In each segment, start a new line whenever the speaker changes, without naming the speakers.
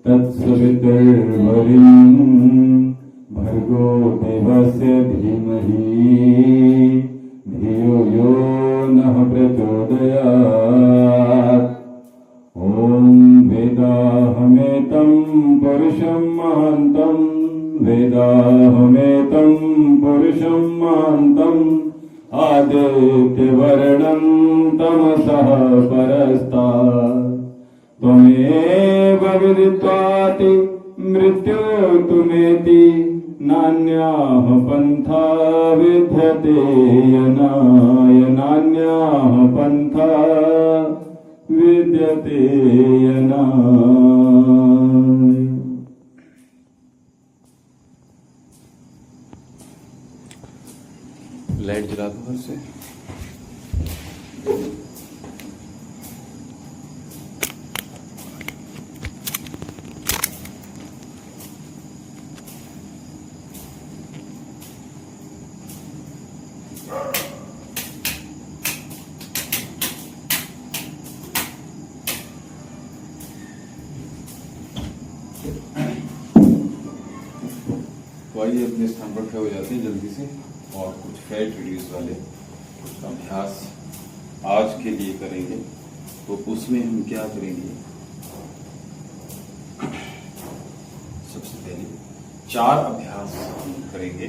तत्सवितुर्वरेण्यं भर्गो देवस्य धीमहि धियो यो नः प्रचोदयात्। ॐ वेदाहमेतं पुरुषं महान्तं वेदाहमेतं पुरुषं महान्तम् आदित्यवर्णं तमसः परस्तात्। त्वमेव विदित्वाति मृत्युर्तुमेति नान्याः पन्था विद्यते यनाय नान्याः पन्था विद्यते यनाय।
लाइट जला दो घर से। आइए अपने स्थान पर खड़े हो जाते हैं जल्दी से और कुछ फैट रिड्यूस वाले कुछ अभ्यास आज के लिए करेंगे। तो उसमें हम क्या करेंगे, सबसे पहले 4 अभ्यास हम करेंगे।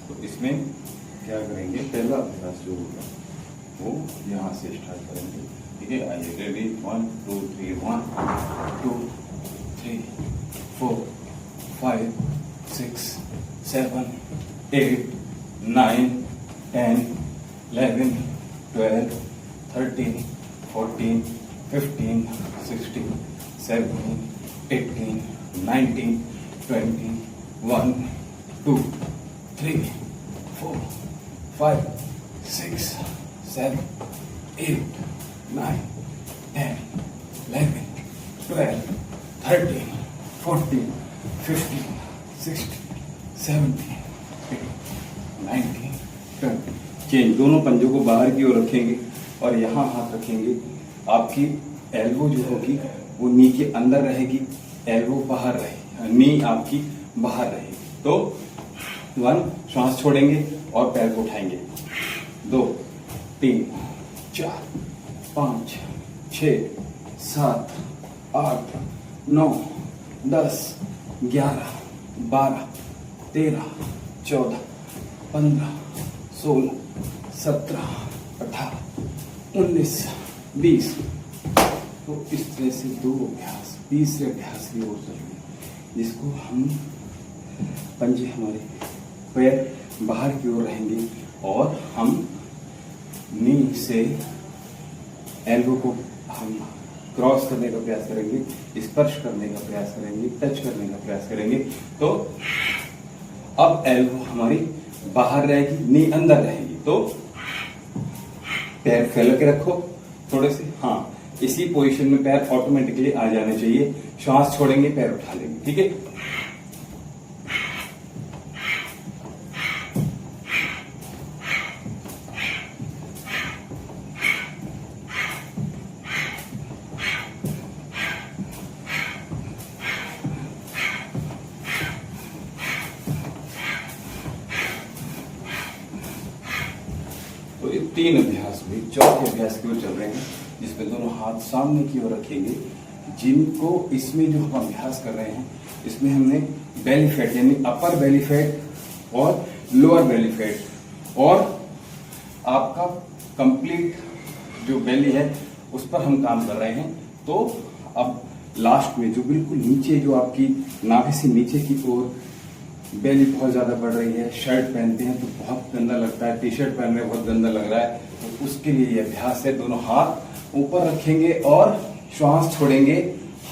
तो इसमें क्या करेंगे, पहला अभ्यास जो होगा वो यहाँ से स्टार्ट करेंगे। ठीक है, आइए रेडी 1 2 3 1 2 3 4 5 6 7 8 9 10 11 12 13 14 15 16 17 18 19 20 1 2 3 4 5 6 7 8 9 10 11 12 13 14 15 16 17 19 20। चेंज, दोनों पंजों को बाहर की ओर रखेंगे और यहाँ हाथ रखेंगे। आपकी एल्बो जो होगी वो नी के अंदर रहेगी, एल्बो बाहर रहेगी, नी आपकी बाहर रहेगी। तो 1 श्वास छोड़ेंगे और पैर को उठाएंगे। 2 3 4 5 6 7 8 9 10 11 12 13 14 15 16 17 18 19 20। तो इस तरह से 2 अभ्यास तीसरे अभ्यास की ओर चलेंगे, जिसको हम पंजे हमारे पैर बाहर की ओर रहेंगे और हम नी से एल्बो को हम क्रॉस करने का प्रयास करेंगे, स्पर्श करने का प्रयास करेंगे, टच करने का प्रयास करेंगे। तो अब एल्बो हमारी बाहर रहेगी, नी अंदर रहेगी। तो पैर फैला के रखो थोड़े से, हाँ इसी पोजीशन में पैर ऑटोमेटिकली आ जाने चाहिए। श्वास छोड़ेंगे, पैर उठा लेंगे। ठीक है, तो ये 3 अभ्यास हुए। चौथे अभ्यास की ओर चल रहे हैं, जिसमें दोनों हाथ सामने की ओर रखेंगे। जिनको इसमें जो हम अभ्यास कर रहे हैं, इसमें हमने बेली फैट यानी अपर बेली फैट और लोअर बेली फैट और आपका कंप्लीट जो बेली है उस पर हम काम कर रहे हैं। तो अब लास्ट में जो बिल्कुल नीचे, जो आपकी नाभि से नीचे की ओर बेली बहुत ज्यादा बढ़ रही है, शर्ट पहनते हैं तो बहुत गंदा लगता है, टी शर्ट पहनने में बहुत गंदा लग रहा है, तो उसके लिए ये अभ्यास है। दोनों हाथ ऊपर रखेंगे और श्वास छोड़ेंगे।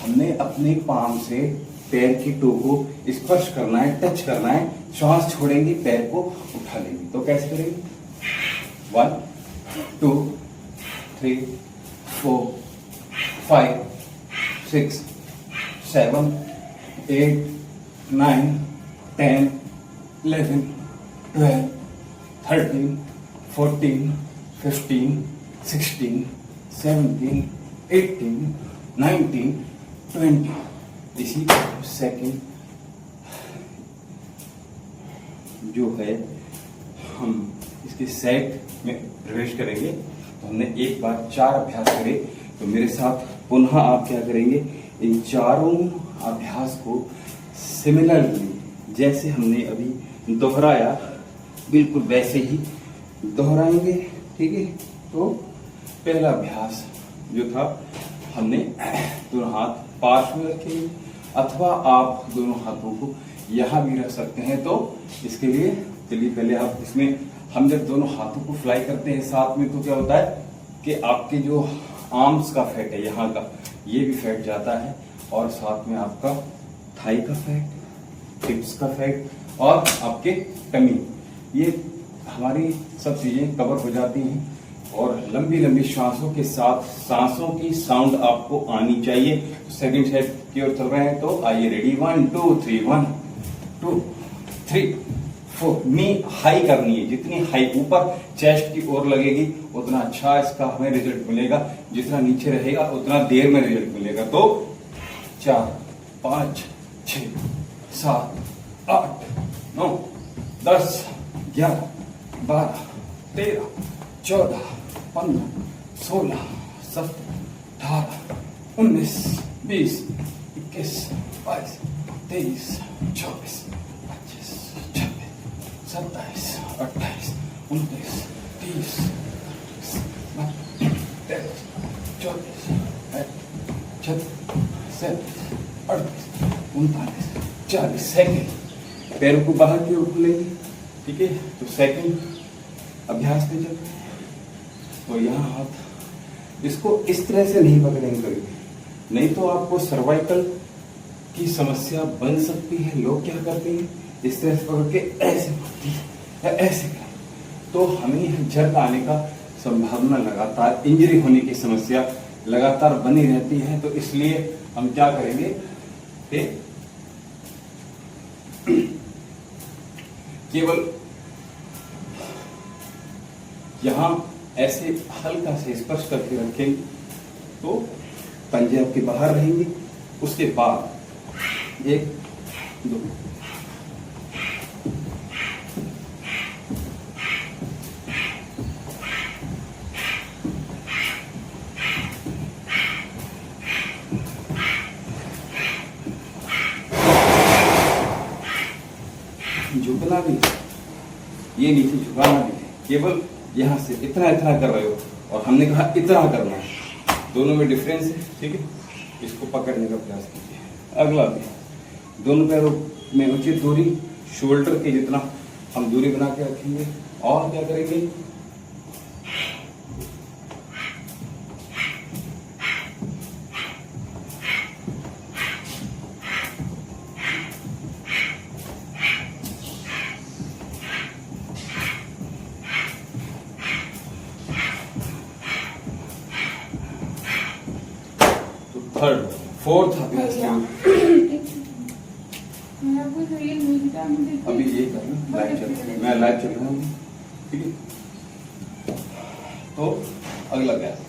हमने अपने पाम से पैर की टो को स्पर्श करना है, टच करना है। श्वास छोड़ेंगे, पैर को उठा लेंगे। तो कैसे करेंगे, 1 2 3 4 5 6 7 8 9 10 11 12 13 14 15 16 17 18 19 20। इसी सेकंड जो है हम इसके सेट में प्रवेश करेंगे। तो हमने एक बार 4 अभ्यास करे, तो मेरे साथ पुनः आप क्या करेंगे, इन चारों अभ्यास को सिमिलरली जैसे हमने अभी दोहराया बिल्कुल वैसे ही दोहराएंगे। ठीक है। तो पहला अभ्यास जो था हमने दोनों हाथ पार्श्व में रखेंगे, अथवा आप दोनों हाथों को यहां भी रख सकते हैं। तो इसके लिए चलिए पहले आप इसमें हम जब दोनों हाथों को फ्लाई करते हैं साथ में, तो क्या होता है कि आपके जो आर्म्स का फैट है यहाँ का, ये भी फैट जाता है, और साथ में आपका थाई का फैट, हिप्स का फैट और आपके टमी, ये हमारी सब चीजें कवर हो जाती हैं। और लंबी लंबी सांसों के साथ सांसों की साउंड आपको आनी चाहिए। सेकंड सेट की ओर चल रहे हैं, तो आइए रेडी 1 2 3 1 2 3 4। मी हाई करनी है, जितनी हाई ऊपर चेस्ट की ओर लगेगी उतना अच्छा इसका हमें रिजल्ट मिलेगा, जितना नीचे रहेगा उतना देर में रिजल्ट मिलेगा। तो 4 5 6 7 8 9 10 11 12 13 14 15 16 17 18 19 20 21 22 23 24 25 26 27 28 29 30 33 34 36 37 38 39 40 सेकंड पैरों को बाहर की ओर खुलेंगे। ठीक है। तो सेकंड अभ्यास में जब तो यहाँ हाथ इसको इस तरह से नहीं पकड़ेंगे कभी, नहीं तो आपको सर्वाइकल की समस्या बन सकती है। लोग क्या करते हैं, इस तरह से पकड़ के ऐसे पकड़ते हैं, ऐसे करें, तो हमें झटका आने का संभावना लगातार, इंजरी होने की समस्या लगातार बनी रहती है। तो इसलिए हम क्या करेंगे कि केवल यहां ऐसे हल्का से स्पर्श करके रखेंगे, तो पंजे आपके बाहर रहेंगे। उसके बाद 1 2 झुकना भी, ये नीचे झुकाना भी है। केवल यहां से इतना इतना कर रहे हो, और हमने कहा इतना करना है, दोनों में डिफरेंस है। ठीक है। इसको पकड़ने का प्रयास कीजिए। अगला भी, दोनों पैरों में उचित दूरी, शोल्डर के जितना हम दूरी बना के रखेंगे। और क्या करेंगे, थर्ड फोर्थ अभ्यास अभी ये करना, लाइव चल रहा है, मैं लाइव चल रहा हूँ। ठीक है। तो अगला अभ्यास,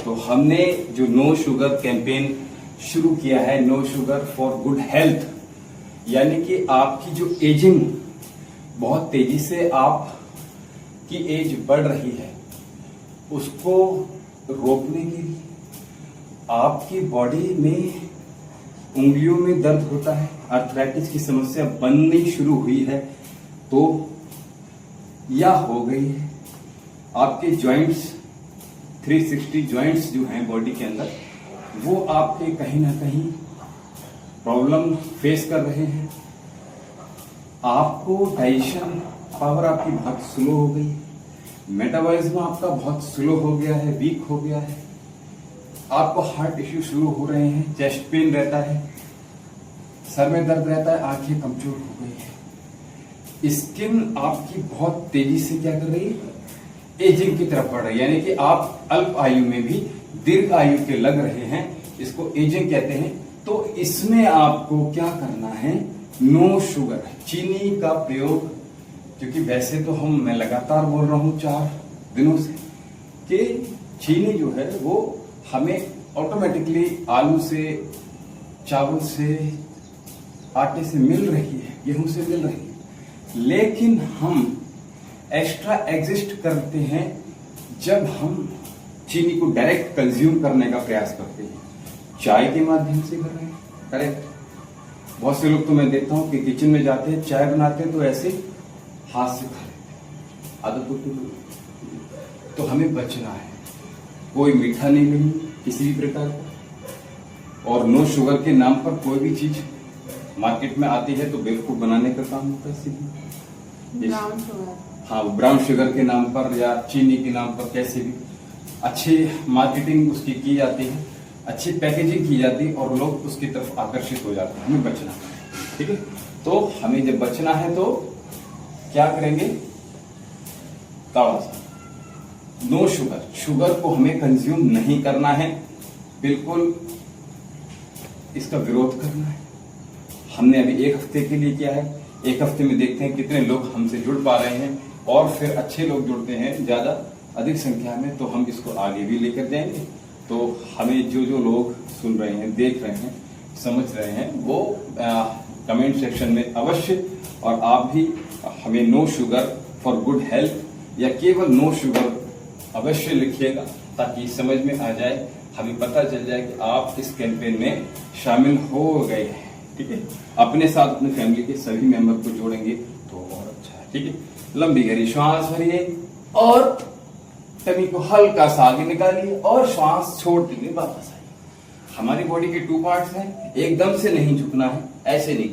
तो हमने जो नो शुगर कैंपेन शुरू किया है, no sugar for good health, यानी कि आपकी जो एजिंग बहुत तेजी से आपकी एज बढ़ रही है, उसको रोकने के लिए आपकी बॉडी में उंगलियों में दर्द होता है, आर्थराइटिस की समस्या बननी शुरू हुई है तो या हो गई है, आपके जॉइंट्स 360 जॉइंट्स जो हैं बॉडी के अंदर, वो आपके कहीं ना कहीं प्रॉब्लम फेस कर रहे हैं, आपको डाइजेशन पावर आपकी बहुत स्लो हो गई है, मेटाबॉलिज्म आपका बहुत स्लो हो गया है, वीक हो गया है, आपको हार्ट इश्यू शुरू हो रहे हैं, चेस्ट पेन रहता है, सर में दर्द रहता है, आंखें कमजोर हो गई है, स्किन आपकी बहुत तेजी से क्या कर रही है, एजिंग की तरफ बढ़ रही है, यानी कि आप अल्प आयु में भी दीर्घ आयु के लग रहे हैं, इसको एजिंग कहते हैं। तो इसमें आपको क्या करना है, नो शुगर, चीनी का प्रयोग, क्योंकि वैसे तो मैं लगातार बोल रहा हूं 4 दिनों से कि चीनी जो है वो हमें ऑटोमेटिकली आलू से, चावल से, आटे से मिल रही है, गेहूं से मिल रही है, लेकिन हम एक्स्ट्रा एग्जिस्ट करते हैं जब हम चीनी को डायरेक्ट कंज्यूम करने का प्रयास करते हैं, चाय के माध्यम से कर रहे हैं, करेक्ट। बहुत से लोग तो मैं देखता हूं कि किचन में जाते हैं, चाय बनाते हैं तो ऐसे हाथ से खा लेते हैं, आदत होती है। तो हमें बचना है, कोई मीठा नहीं लेंगे किसी भी प्रकार का, और नो शुगर के नाम पर कोई भी चीज मार्केट में आती है तो बेवकूफ बनाने का काम होता है सीधे।
ब्राउन शुगर,
हाँ, ब्राउन शुगर के नाम पर या चीनी के नाम पर कैसे भी अच्छी मार्केटिंग उसकी की जाती है, अच्छी पैकेजिंग की जाती है और लोग उसकी तरफ आकर्षित हो जाते हैं। हमें बचना है, ठीक है। तो हमें जब बचना है तो क्या करेंगे, काढ़ा सा, नो शुगर, शुगर को हमें कंज्यूम नहीं करना है, बिल्कुल इसका विरोध करना है। हमने अभी 1 हफ्ते के लिए किया है, 1 हफ्ते में देखते हैं कितने लोग हमसे जुड़ पा रहे हैं, और फिर अच्छे लोग जुड़ते हैं ज्यादा अधिक संख्या में तो हम इसको आगे भी लेकर जाएंगे। तो हमें जो लोग सुन रहे हैं, देख रहे हैं, समझ रहे हैं, वो कमेंट सेक्शन में अवश्य, और आप भी हमें no sugar for good health या केवल नो शुगर अवश्य लिखिएगा, ताकि समझ में आ जाए, हमें पता चल जाए कि आप इस कैंपेन में शामिल हो गए हैं, ठीक है। अपने साथ अपने फैमिली के सभी मेंबर को जोड़ेंगे तो और अच्छा है, ठीक है। लंबी गहरी श्वास भरिए और टमी को हल्का सा आगे निकालिए और श्वास छोड़ते हुए वापस आइए। हमारी बॉडी के 2 पार्ट्स हैं, एकदम से नहीं झुकना है, ऐसे नहीं,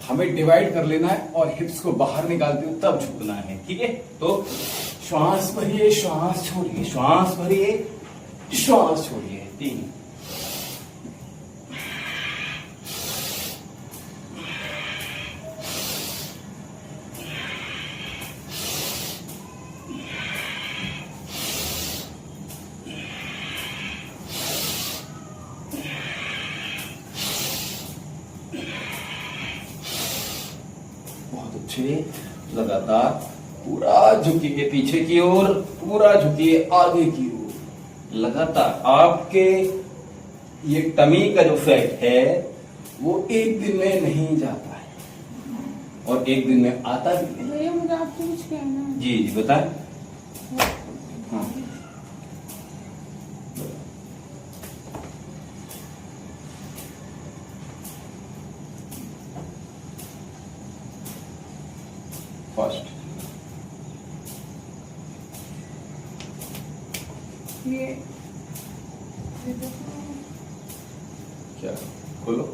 हमें डिवाइड कर लेना है और हिप्स को बाहर निकालते हुए तब झुकना है, ठीक है। तो श्वास भरिए, श्वास छोड़िए, श्वास भरिए, श्वास छोड़िए, 3, लगातार पूरा झुकिए पीछे की ओर, पूरा झुकिए आगे की ओर, लगातार। आपके ये टमी का जो फैट है वो 1 दिन में नहीं जाता है और 1 दिन में आता भी नहीं।
भैया मुझे आपसे कुछ कहना है।
जी जी बताएं। हाँ, फर्स्ट
ये
क्या खोलो,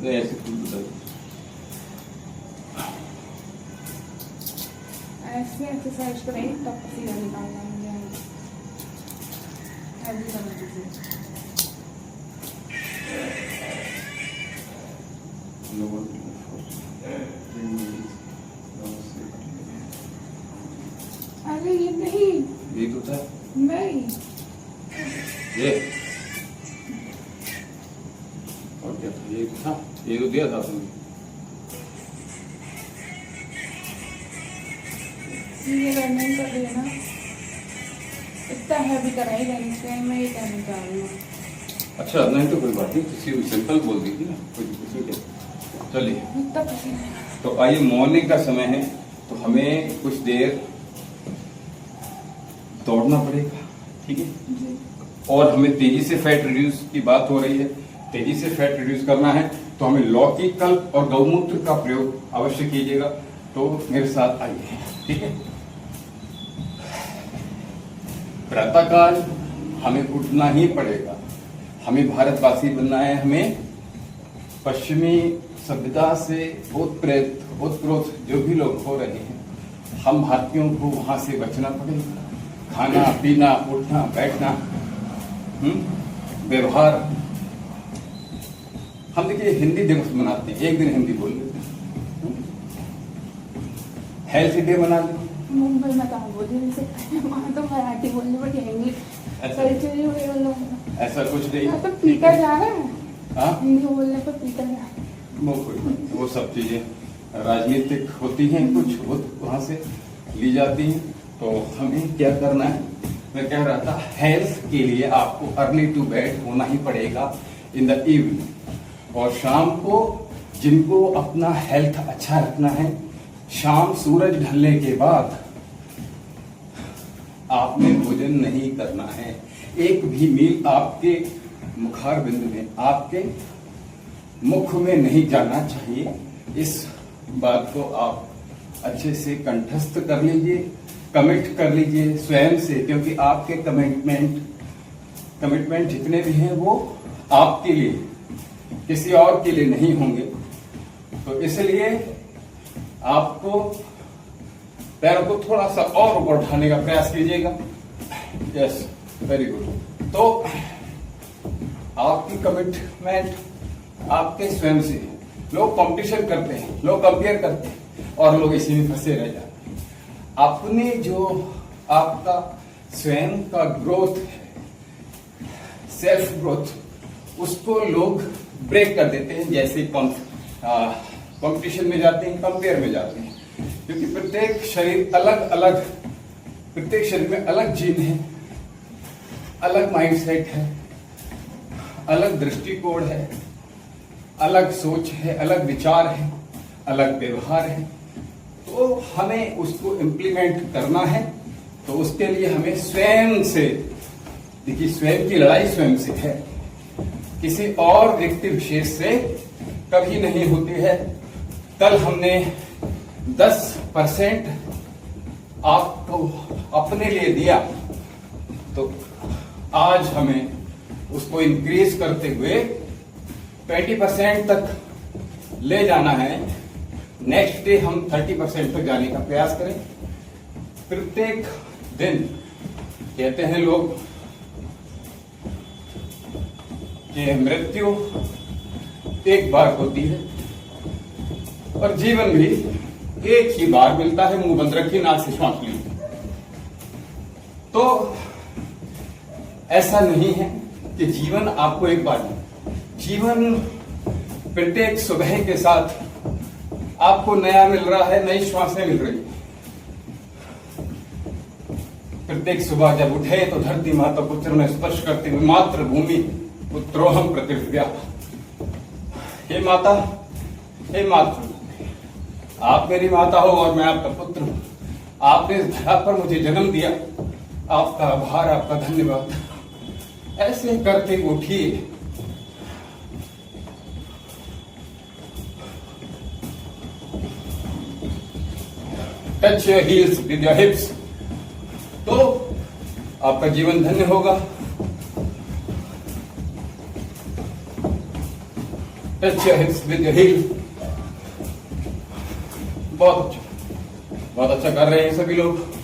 नहीं ऐसे खुद बताइए।
ऐसे एक्सरसाइज करेंगे तब पसीना निकालना है, ऐसे करना चाहिए। अरे ये नहीं,
ये तो था,
नहीं
ये और क्या था, ये तो था, ये तो दिया था तुमने।
ये रनिंग कर रही है ना, इतना हैवी करा ही रनिंग से, मैं ये कहना चाह रही हूँ।
अच्छा नहीं तो कोई बात नहीं, किसी सिंपल बोल दी थी ना, कोई किसी के। चलिए
इतना पसीना,
तो आइए, मॉर्निंग का समय है तो हमें कुछ देर दौड़ना पड़ेगा, ठीक है। और हमें तेजी से फैट रिड्यूस की बात हो रही है, तेजी से फैट रिड्यूस करना है तो हमें लौकी, कल्प और गौमूत्र का प्रयोग अवश्य कीजिएगा। तो मेरे साथ आइए, ठीक है। प्रातःकाल हमें उठना ही पड़ेगा, हमें भारतवासी बनना है, हमें पश्चिमी सभ्यता से ओतप्रोत जो भी लोग हो रहे हैं, हम भारतीयों को वहां से बचना पड़ेगा। खाना पीना, उठना बैठना, व्यवहार। हम देखिए हिंदी दिवस मनाते हैं, एक दिन हिंदी बोल लेते हैं, हेल्थ डे मना लेते।
मुंबई में कहाँ बोली नहीं सकते, वहाँ तो मराठी बोलनी पड़ती, इंग्लिश कल्चर ही हुई उन लोगों का।
ऐसा कुछ नहीं।
तो पीटा जा रहा है,
हाँ,
हिंदी बोलने पर पीटा जा रहा है।
वो सब चीजें राजनीतिक होती हैं, कुछ वहां से ली जाती हैं। तो हमें क्या करना है, मैं कह रहा था हेल्थ के लिए आपको अर्ली टू बेड होना ही पड़ेगा इन द इवनिंग। और शाम को जिनको अपना हेल्थ अच्छा रखना है, शाम सूरज ढलने के बाद आपने भोजन नहीं करना है। एक भी मील आपके मुखार बिंदु में, आपके मुख में नहीं जाना चाहिए। इस बात को आप अच्छे से कंठस्थ कर लीजिए, कमिट कर लीजिए स्वयं से, क्योंकि आपके कमिटमेंट जितने भी हैं वो आपके लिए, किसी और के लिए नहीं होंगे। तो इसलिए आपको पैरों को थोड़ा सा और ऊपर उठाने का प्रयास कीजिएगा। Yes, very good. तो आपकी कमिटमेंट आपके स्वयं से। लोग कंपटीशन करते हैं, लोग कंपेयर करते हैं और लोग इसी में फंसे रह जाते हैं। अपने जो आपका स्वयं का ग्रोथ है, सेल्फ ग्रोथ, उसको लोग ब्रेक कर देते हैं। जैसे कंपटीशन में जाते हैं, कंपेयर में जाते हैं, क्योंकि प्रत्येक शरीर अलग अलग, प्रत्येक शरीर में अलग जीन है, अलग माइंडसेट है, अलग दृष्टिकोण है, अलग सोच है, अलग विचार है, अलग व्यवहार है। तो हमें उसको इम्प्लीमेंट करना है। तो उसके लिए हमें स्वयं से, देखिए स्वयं की लड़ाई स्वयं से है, किसी और व्यक्ति विशेष से कभी नहीं होती है। कल हमने 10% आपको अपने लिए दिया, तो आज हमें उसको इंक्रीज करते हुए 20% तक ले जाना है। नेक्स्ट डे हम 30% तक जाने का प्रयास करें। प्रत्येक दिन कहते हैं लोग कि मृत्यु एक बार होती है और जीवन भी एक ही बार मिलता है। मुंह बंद रखिए, नाक से श्वास लीजिए। तो ऐसा नहीं है कि जीवन आपको एक बार मिले। जीवन प्रत्येक सुबह के साथ आपको नया मिल रहा है, नई श्वासें मिल रही है। प्रत्येक सुबह जब उठे तो धरती माता को चरण स्पर्श करते हुए मातृभूमि पुत्रोहम प्रतिव्या, हे माता, हे मातृ, आप मेरी माता हो और मैं आपका पुत्र हूं। आपने इस धरा पर मुझे जन्म दिया, आपका आभार, आपका धन्यवाद। ऐसे करते उठिए। Touch your heels with your hips, तो आपका जीवन धन्य होगा। Touch your hips with your heel. बहुत अच्छा, बहुत अच्छा कर रहे हैं सभी लोग।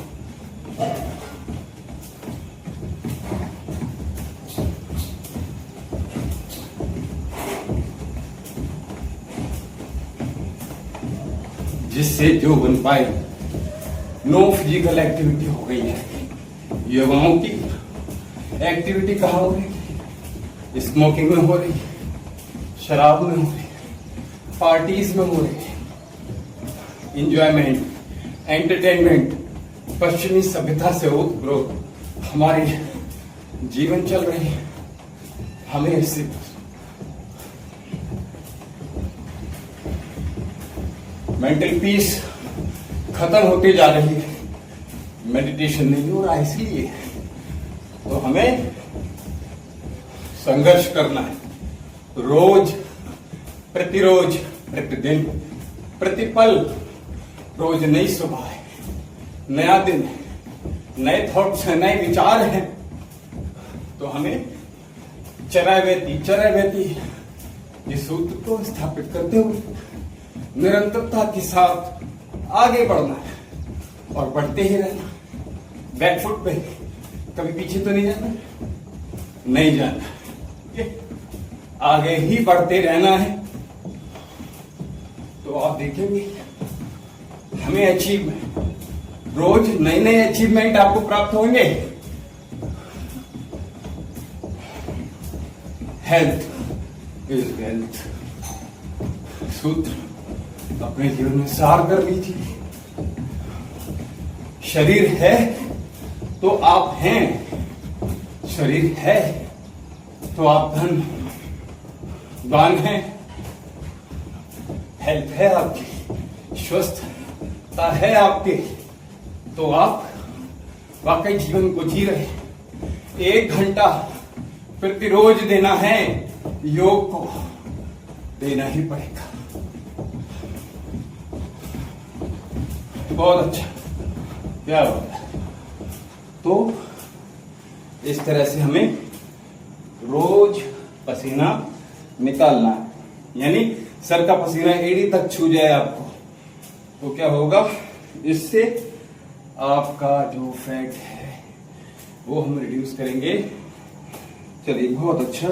जिससे जो बन पाए। नो फिजिकल एक्टिविटी हो गई है। युवाओं की एक्टिविटी कहाँ हो रही है? स्मोकिंग में हो रही है, शराब में हो रही है, पार्टीज में हो रही है, इंजॉयमेंट, एंटरटेनमेंट, पश्चिमी सभ्यता से ओतप्रोत हमारे जीवन चल रहे हैं। हमें इससे मेंटल पीस खत्म होती जा रही है, मेडिटेशन नहीं हो रहा है। इसलिए तो हमें संघर्ष करना है, रोज, प्रतिरोज, प्रतिदिन, प्रतिपल। रोज नई सुबह है, नया दिन है, नए थॉट्स हैं, नए विचार हैं। तो हमें चरैवेती
इस सूत्र को स्थापित करते हुए निरंतरता के साथ आगे बढ़ना है और बढ़ते ही रहना। बैकफुट पे कभी पीछे तो नहीं जाना, नहीं जाना, ठीक है? आगे ही बढ़ते रहना है। तो आप देखेंगे हमें अचीवमेंट, रोज नए नए अचीवमेंट आपको प्राप्त होंगे। हेल्थ इज वेल्थ सूत्र अपने जीवन में सार कर लीजिए। शरीर है तो आप हैं, शरीर है तो आप धनवान हैं। हेल्थ है आपकी, स्वस्थता है आपके, तो आप वाकई जीवन को जी रहे। 1 घंटा प्रतिरोज देना है, योग को देना ही पड़ेगा। बहुत अच्छा, क्या बात है। तो इस तरह से हमें रोज पसीना निकालना है, यानी सर का पसीना एड़ी तक छू जाए आपको, तो क्या होगा, इससे आपका जो फैट है वो हम रिड्यूस करेंगे। चलिए, बहुत अच्छा,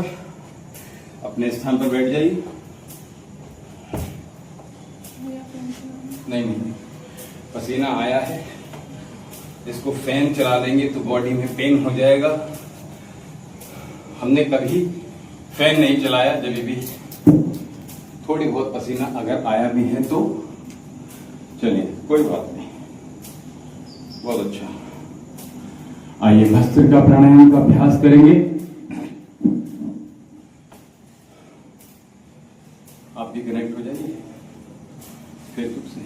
अपने स्थान पर बैठ जाइए। नहीं, पसीना आया है, इसको फैन चला लेंगे तो बॉडी में पेन हो जाएगा। हमने कभी फैन नहीं चलाया, जब भी थोड़ी बहुत पसीना अगर आया भी है तो चलिए, कोई बात नहीं। बहुत अच्छा,
आइए भस्त्रिका प्राणायाम का अभ्यास करेंगे।
आप भी कनेक्ट हो जाइए फेसबुक से,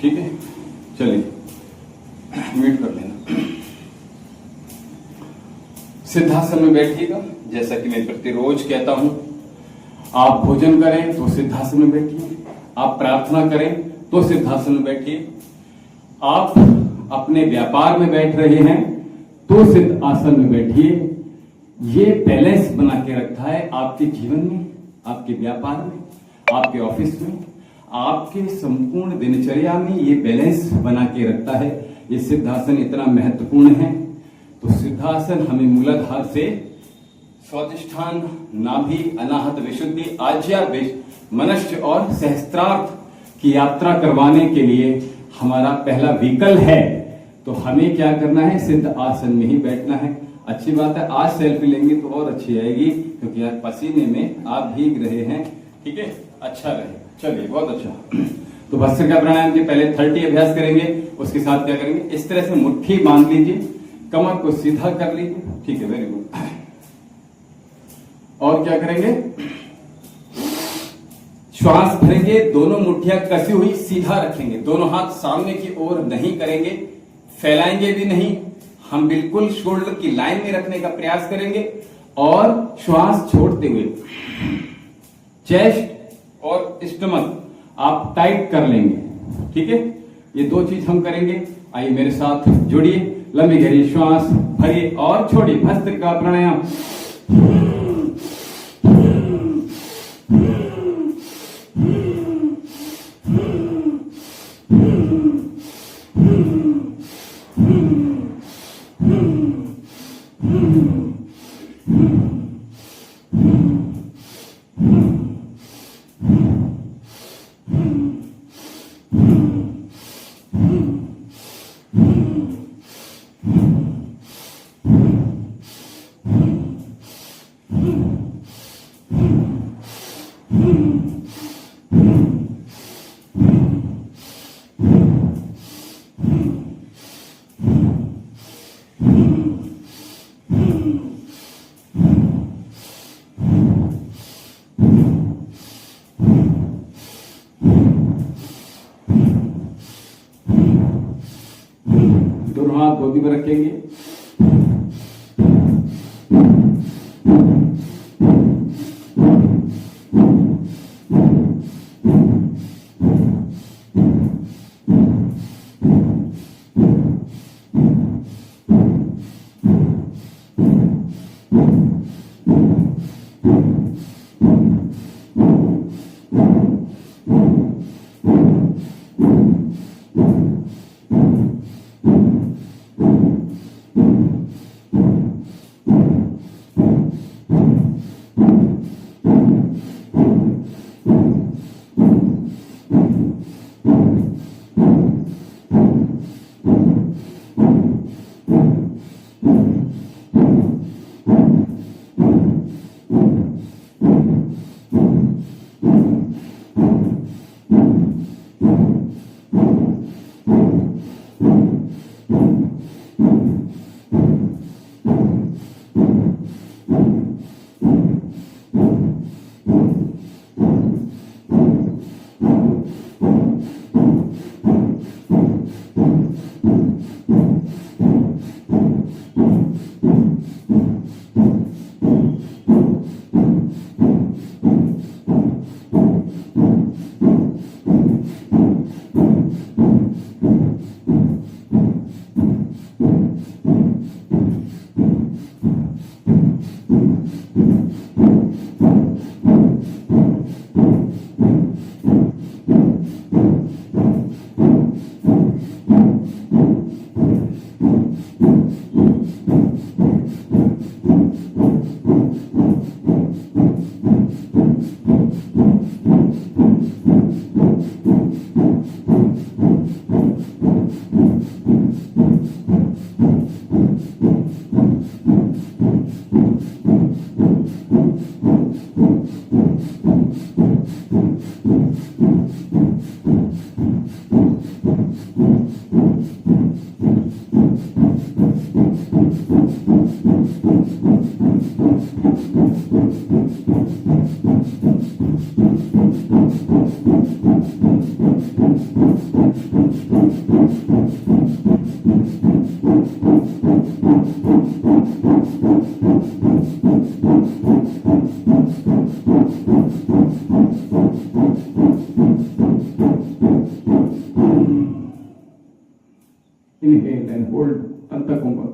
ठीक है? चलिए, म्यूट कर लेना। सिद्धासन में बैठिएगा, जैसा कि मैं प्रतिरोज कहता हूं। आप भोजन करें तो सिद्धासन में बैठिए, आप प्रार्थना करें तो सिद्धासन में बैठिए, आप अपने व्यापार में बैठ रहे हैं तो सिद्ध आसन में बैठिए। ये बैलेंस बना के रखता है आपके जीवन में, आपके व्यापार में, आपके ऑफिस में, आपके संपूर्ण दिनचर्या में ये बैलेंस बना के रखता है। ये सिद्धासन इतना महत्वपूर्ण है। तो सिद्धासन हमें मूलाधार से स्वादिष्ठान, नाभि, अनाहत विशुद्धि, आज्या, मनश्च और सहस्त्रार्थ की यात्रा करवाने के लिए हमारा पहला व्हीकल है। तो हमें क्या करना है, सिद्ध आसन में ही बैठना है। अच्छी बात है, आज सेल्फी लेंगे तो और अच्छी आएगी, क्योंकि आज पसीने में आप भीग रहे हैं, ठीक है? अच्छा रहे। चलिए, बहुत अच्छा। तो भस्त्रिका प्राणायाम के पहले 30 अभ्यास करेंगे, उसके साथ क्या करेंगे, इस तरह से मुट्ठी बांध लीजिए, कमर को सीधा कर लीजिए, ठीक है? Very good. और क्या करेंगे, श्वास भरेंगे, दोनों मुट्ठियां कसी हुई सीधा रखेंगे, दोनों हाथ सामने की ओर नहीं करेंगे, फैलाएंगे भी नहीं। हम बिल्कुल शोल्डर की लाइन में रखने का प्रयास करेंगे और श्वास छोड़ते हुए चेस्ट और स्टमक आप टाइट कर लेंगे, ठीक है? ये 2 चीज हम करेंगे। आइए मेरे साथ जुड़िए, लंबी गहरी श्वास भरिए और छोड़िए। भस्त्रिका प्राणायाम। दोनों हाथ गोदी में रखेंगे,
Inhale and hold Antakumba.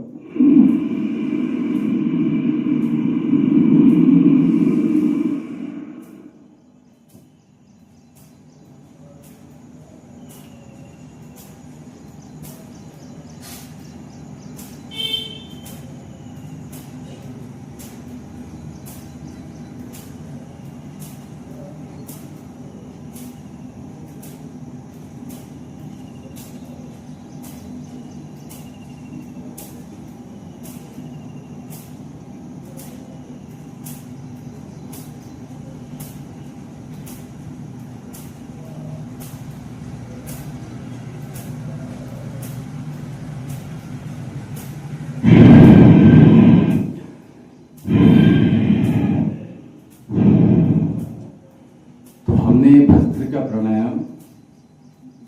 हमने भस्त्रिका प्राणायाम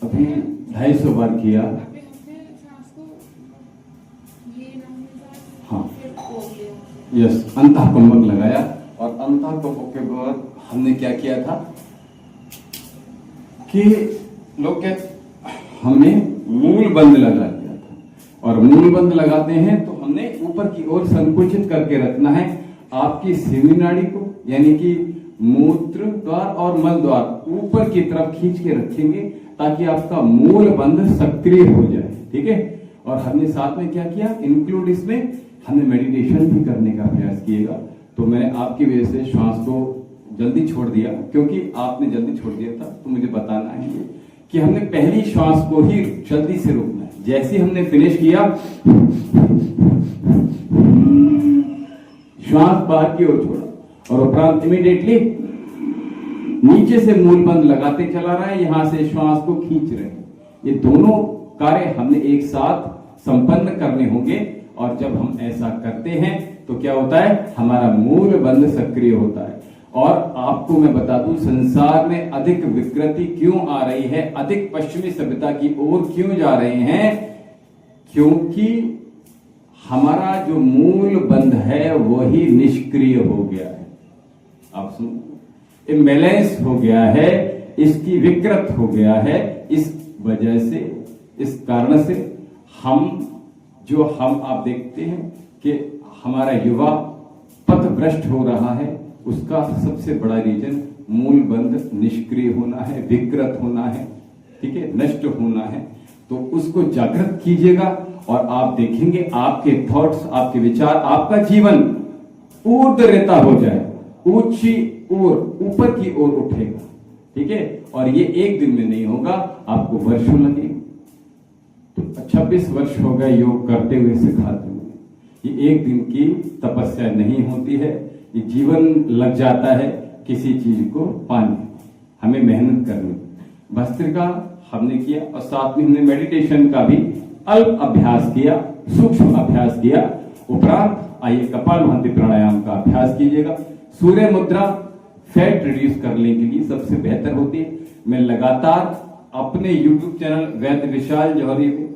अभी 250 बार किया।
अभी हमने सांस को ये नाम
हाँ
फिर खोल लिया।
यस, अंतःकुंभक लगाया और अंतःकुंभक के बाद हमने क्या किया था कि लोग क्या हमने मूल बंद लगा दिया था। और मूल बंद लगाते हैं तो हमने ऊपर की ओर संकुचित करके रखना है आपकी सीवी नाड़ी को, यानी कि मूत्र द्वार और मल द्वार ऊपर की तरफ खींच के रखेंगे ताकि आपका मूल बंध सक्रिय हो जाए। ठीक है। और हमने साथ में क्या किया, इंक्लूड इसमें हमने मेडिटेशन भी करने का प्रयास किएगा। तो मैंने आपकी वजह से श्वास को जल्दी छोड़ दिया, क्योंकि आपने जल्दी छोड़ दिया था, तो मुझे बताना है ये कि हमने पहली श्वास को ही जल्दी से रोकना है। जैसे हमने फिनिश किया, श्वास बाहर की ओर छोड़ा और उपरांत इमीडिएटली नीचे से मूल बंद लगाते चला रहा है, यहां से श्वास को खींच रहे हैं। ये दोनों कार्य हमने एक साथ संपन्न करने होंगे। और जब हम ऐसा करते हैं तो क्या होता है, हमारा मूल बंध सक्रिय होता है। और आपको मैं बता दूं, संसार में अधिक विकृति क्यों आ रही है, अधिक पश्चिमी सभ्यता की ओर क्यों जा रहे हैं, क्योंकि हमारा जो मूल बंध है वही निष्क्रिय हो गया है। आप सुन, इम्बैलेंस हो गया है, इसकी विकृत हो गया है। इस वजह से, इस कारण से हम आप देखते हैं कि हमारा युवा पथभ्रष्ट हो रहा है। उसका सबसे बड़ा रीजन मूल बंध निष्क्रिय होना है, विकृत होना है, ठीक है, नष्ट होना है। तो उसको जागृत कीजिएगा और आप देखेंगे आपके थॉट्स, आपके विचार, आपका जीवन ऊर्ध्वरेता हो जाए, ऊंची ओर, ऊपर की ओर उठेगा, ठीक है। और ये एक दिन में नहीं होगा, आपको वर्षों लगेंगे। तो 26 वर्ष हो गए योग करते हुए, सिखाते हुए। ये एक दिन की तपस्या नहीं होती है, ये जीवन लग जाता है किसी चीज को पाने, हमें मेहनत करनी। भस्त्रिका हमने किया और साथ में हमने मेडिटेशन का भी अल्प अभ्यास किया, सूक्ष्म अभ्यास किया। उपरांत आइए कपालभाति प्राणायाम का अभ्यास कीजिएगा। सूर्य मुद्रा फैट रिड्यूस करने के लिए सबसे बेहतर होती है। मैं लगातार अपने YouTube चैनल वैद्य विशाल जौहरी में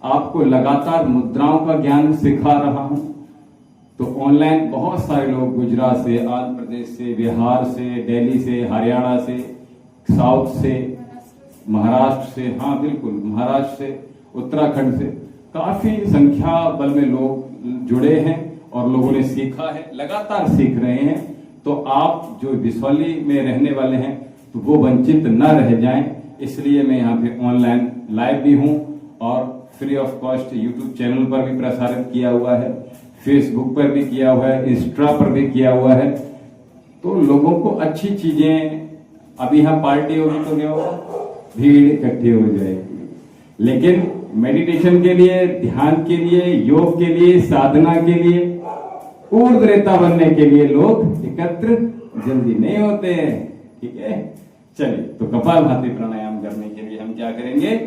आपको लगातार मुद्राओं का ज्ञान सिखा रहा हूं। तो ऑनलाइन बहुत सारे लोग गुजरात से, आंध्र प्रदेश से, बिहार से, दिल्ली से, हरियाणा से, साउथ से, महाराष्ट्र से, हाँ बिल्कुल महाराष्ट्र से, उत्तराखंड से काफी संख्या बल में लोग जुड़े हैं और लोगों ने सीखा है, लगातार सीख रहे हैं। तो आप जो बिसौली में रहने वाले हैं तो वो वंचित न रह जाएं, इसलिए मैं यहाँ पे ऑनलाइन लाइव भी हूँ और free of cost YouTube channel पर भी प्रसारित किया हुआ है, फेसबुक पर भी किया हुआ है, इंस्टा पर भी किया हुआ है। तो लोगों को अच्छी चीजें, अभी यहाँ पार्टी होगी तो क्या होगा, भीड़ इकट्ठी हो जाएगी, लेकिन मेडिटेशन के लिए, ध्यान के लिए, योग के लिए, साधना के लिए, ऊर्ध्वरेता बनने के लिए लोग एकत्र जल्दी नहीं होते हैं, ठीक है। चलिए, तो कपालभाति प्राणायाम करने के लिए हम क्या करेंगे,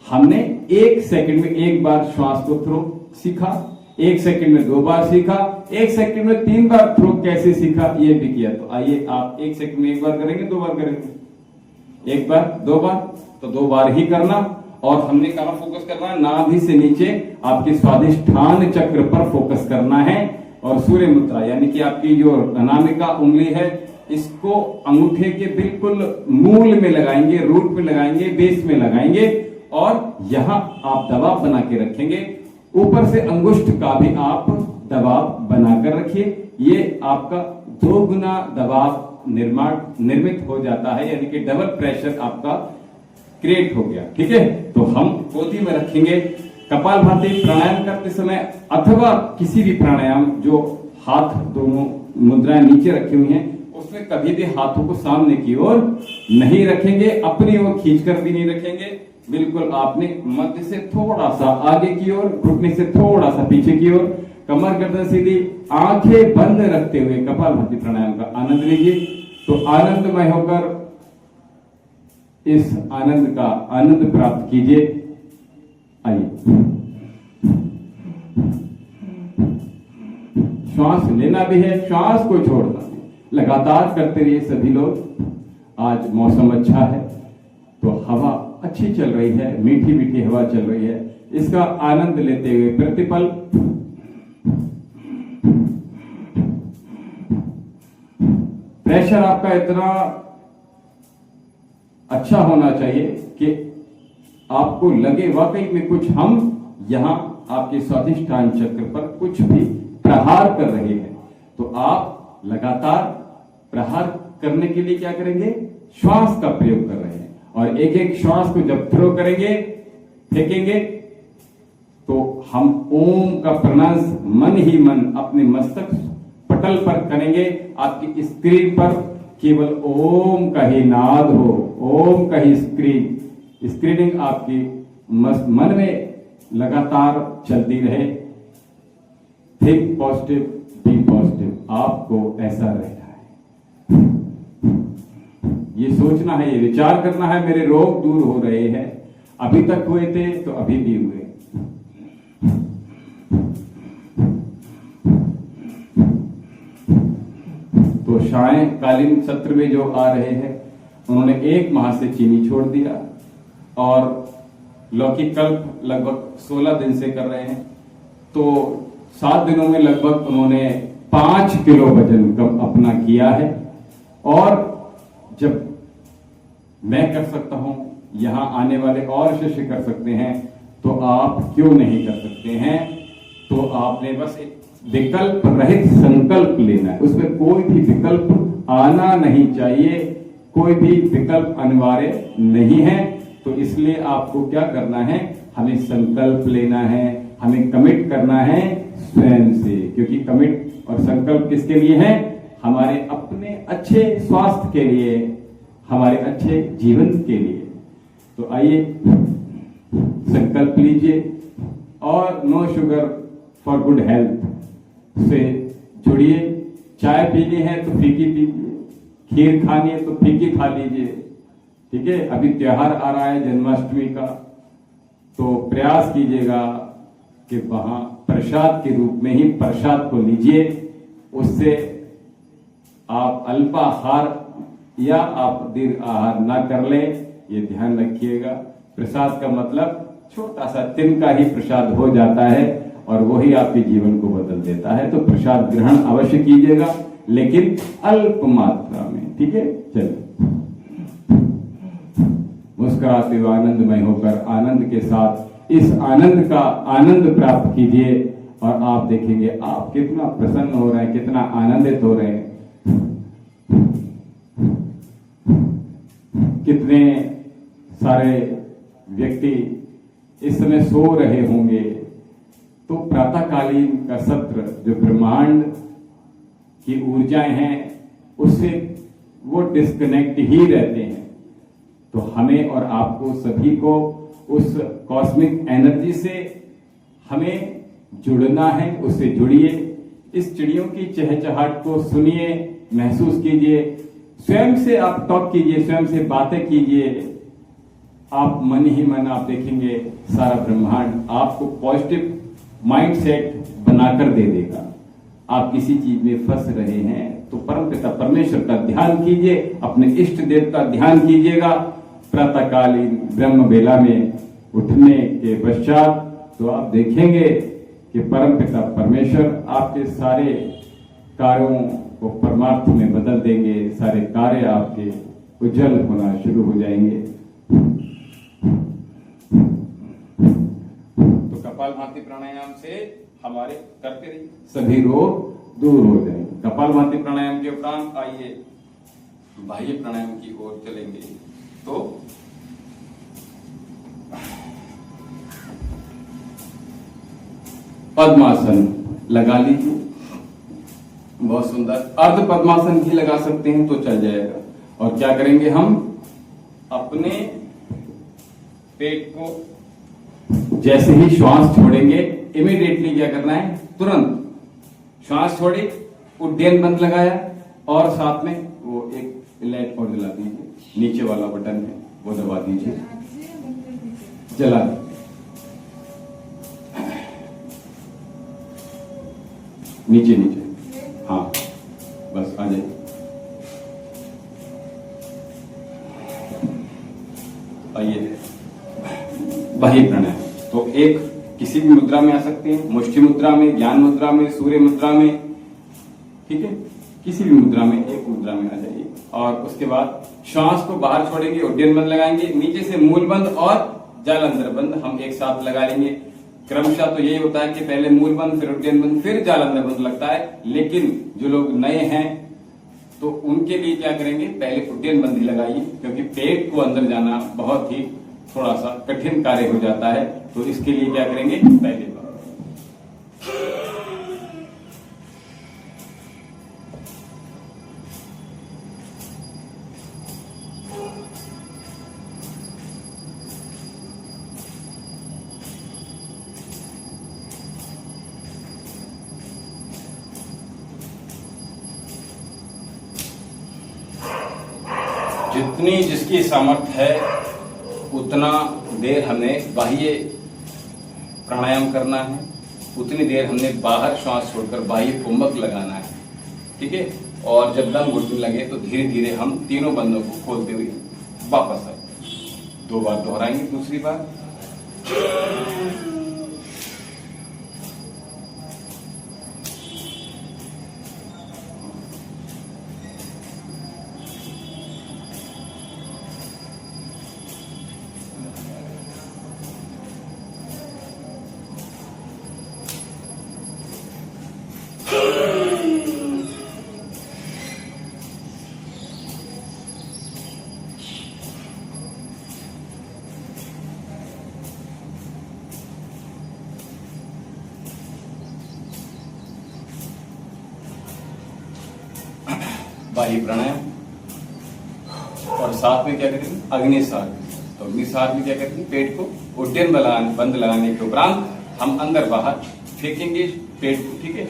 हमने 1 सेकंड में एक बार श्वास को थ्रो सीखा, 1 सेकंड में 2 बार सीखा, 1 सेकंड में 3 बार थ्रो कैसे सीखा ये भी किया। तो आइए आप 1 सेकंड में 1 बार करेंगे, 2 बार करेंगे, 1 बार 2 बार, तो 2 बार ही करना। और हमने कहा फोकस करना है, नाभि से नीचे आपके स्वादिष्ठान चक्र पर फोकस करना है। और सूर्य मुद्रा यानी कि आपकी जो अनामिका उंगली है, इसको अंगूठे के बिल्कुल मूल में लगाएंगे, रूट में लगाएंगे, बेस में लगाएंगे और यहां आप दबाव बना के रखेंगे। ऊपर से अंगुष्ठ का भी आप दबाव बनाकर रखिए। ये आपका 2 गुना दबाव निर्मित हो जाता है, यानी कि डबल प्रेशर आपका क्रिएट हो गया, ठीक है। तो हम गोदी में रखेंगे। कपालभाति प्राणायाम करते समय अथवा किसी भी प्राणायाम जो हाथ दोनों मुद्राएं नीचे रखी हुई हैं, उसमें कभी भी हाथों को सामने की ओर नहीं रखेंगे, अपनी ओर खींचकर भी नहीं रखेंगे। बिल्कुल आपने मध्य से थोड़ा सा आगे की ओर, घुटने से थोड़ा सा पीछे की ओर, कमर गर्दन सीधी, आंखें बंद रखते हुए कपालभाति प्राणायाम का आनंद लीजिए। तो आनंदमय होकर इस आनंद का आनंद प्राप्त कीजिए। आइए, श्वास लेना भी है, श्वास को छोड़ना भी, लगातार करते रहिए सभी लोग। आज मौसम अच्छा है तो हवा अच्छी चल रही है, मीठी मीठी हवा चल रही है, इसका आनंद लेते हुए प्रतिपल प्रेशर आपका इतना अच्छा होना चाहिए कि आपको लगे वाकई में कुछ हम यहां आपके स्वादिष्ठान चक्र पर कुछ भी प्रहार कर रहे हैं। तो आप लगातार प्रहार करने के लिए क्या करेंगे, श्वास का प्रयोग कर रहे हैं और एक एक श्वास को जब थ्रो करेंगे, फेंकेंगे, तो हम ओम का प्रोनाउंस मन ही मन अपने मस्तक पटल पर करेंगे। आपकी स्क्रीन पर केवल ओम का ही नाद हो, ओम का ही स्क्रीनिंग आपकी मन में लगातार चलती रहे। थिंक पॉजिटिव, बी पॉजिटिव, आपको ऐसा रहना है, ये सोचना है, ये विचार करना है, मेरे रोग दूर हो रहे हैं, अभी तक हुए थे तो अभी भी हुए। तो सायंकालीन सत्र में जो आ रहे हैं उन्होंने 1 माह से चीनी छोड़ दिया और लौकिक कल्प लगभग 16 दिन से कर रहे हैं। तो 7 दिनों में लगभग उन्होंने 5 किलो वजन कम अपना किया है। और जब मैं कर सकता हूं, यहां आने वाले और शिष्य कर सकते हैं, तो आप क्यों नहीं कर सकते हैं। तो आपने बस एक विकल्प रहित संकल्प लेना है, उसमें कोई भी विकल्प आना नहीं चाहिए। कोई भी विकल्प अनिवार्य नहीं है। तो इसलिए आपको क्या करना है, हमें संकल्प लेना है, हमें कमिट करना है स्वयं से, क्योंकि कमिट और संकल्प किसके लिए है, हमारे अपने अच्छे स्वास्थ्य के लिए, हमारे अच्छे जीवन के लिए। तो आइए संकल्प लीजिए और no sugar for good health से जुड़िए। चाय पीनी है तो फीकी पीजिए, खीर खानी है तो फीकी खा लीजिए, ठीक है। अभी त्योहार आ रहा है जन्माष्टमी का, तो प्रयास कीजिएगा कि वहां प्रसाद के रूप में ही प्रसाद को लीजिए। उससे आप अल्पाहार या आप दीर्घ आहार ना कर ले, ये ध्यान रखिएगा। प्रसाद का मतलब छोटा सा तिनका ही प्रसाद हो जाता है और वही आपके जीवन को बदल देता है। तो प्रसाद ग्रहण अवश्य कीजिएगा, लेकिन अल्प मात्रा में, ठीक है। चलिए, मुस्कुराते हुए आनंदमय होकर आनंद के साथ इस आनंद का आनंद प्राप्त कीजिए और आप देखेंगे आप कितना प्रसन्न हो रहे हैं, कितना आनंदित हो रहे हैं। कितने सारे व्यक्ति इस समय सो रहे होंगे, तो प्रातःकालीन का सत्र जो ब्रह्मांड की ऊर्जाएं हैं उससे वो डिस्कनेक्ट ही रहते हैं। तो हमें और आपको सभी को उस कॉस्मिक एनर्जी से हमें जुड़ना है, उससे जुड़िए। इस चिड़ियों की चहचहाट को सुनिए, महसूस कीजिए, स्वयं से आप टॉक कीजिए, स्वयं से बातें कीजिए। आप मन ही मन आप देखेंगे सारा ब्रह्मांड आपको पॉजिटिव माइंडसेट बनाकर दे देगा। आप किसी चीज में फंस रहे हैं तो परमपिता परमेश्वर का ध्यान कीजिए, अपने इष्ट देव का ध्यान कीजिएगा। प्रातःकालीन ब्रह्म बेला में उठने के पश्चात तो आप देखेंगे कि परमपिता परमेश्वर आपके सारे कार्यों को परमार्थ में बदल देंगे, सारे कार्य आपके उज्जवल होना शुरू हो जाएंगे।
तो कपालभाति प्राणायाम से हमारे करते रहिए,
सभी रोग दूर हो जाएंगे।
कपालभाति प्राणायाम के उपरांत आइए बाह्य प्राणायाम की ओर चलेंगे। तो
पद्मासन लगा लीजिए, बहुत सुंदर। अर्ध पद्मासन भी लगा सकते हैं तो चल जाएगा। और क्या करेंगे, हम अपने पेट को जैसे ही श्वास छोड़ेंगे इमीडिएटली क्या करना है, तुरंत श्वास छोड़े, उड्डयन बंद लगाया और साथ में वो एक लाइट और जला दीजिए, नीचे वाला बटन है वो दबा दीजिए, जला दीजिए। नीचे नीचे, हाँ बस आ जाइए। आइए बाह्य प्राणायाम। तो एक किसी भी मुद्रा में आ सकते हैं, मुष्टि मुद्रा में, ज्ञान मुद्रा में, सूर्य मुद्रा में, ठीक है। किसी भी मुद्रा में, एक मुद्रा में आ जाइए और उसके बाद श्वास को बाहर छोड़ेंगे, उड्डयन बंद लगाएंगे, नीचे से मूल बंद और जालंधर बंद हम एक साथ लगा लेंगे। क्रमशः तो यही होता है कि पहले मूल बंद, फिर उड्डयन बंद, फिर जालंधर बंद लगता है। लेकिन जो लोग नए हैं तो उनके लिए क्या करेंगे, पहले उड्डयन बंद ही लगाइए, क्योंकि पेट को अंदर जाना बहुत ही थोड़ा सा कठिन कार्य हो जाता है। तो इसके लिए क्या करेंगे, पहले जितनी जिसकी सामर्थ्य है उतना देर हमें बाह्य प्राणायाम करना है, उतनी देर हमने बाहर श्वास छोड़कर बाह्य कुंभक लगाना है, ठीक है। और जब दम घुटने लगे तो धीरे धीरे हम तीनों बंदों को खोलते हुए वापस आए। 2 बार दोहराएंगे, दूसरी बार।
बाह्य प्राणायाम, और साथ में क्या करेंगे अग्निसार। तो अग्निसार में क्या करेंगे, पेट को उड्डयन बंद लगाने के उपरांत हम अंदर बाहर फेंकेंगे पेट को, ठीक है।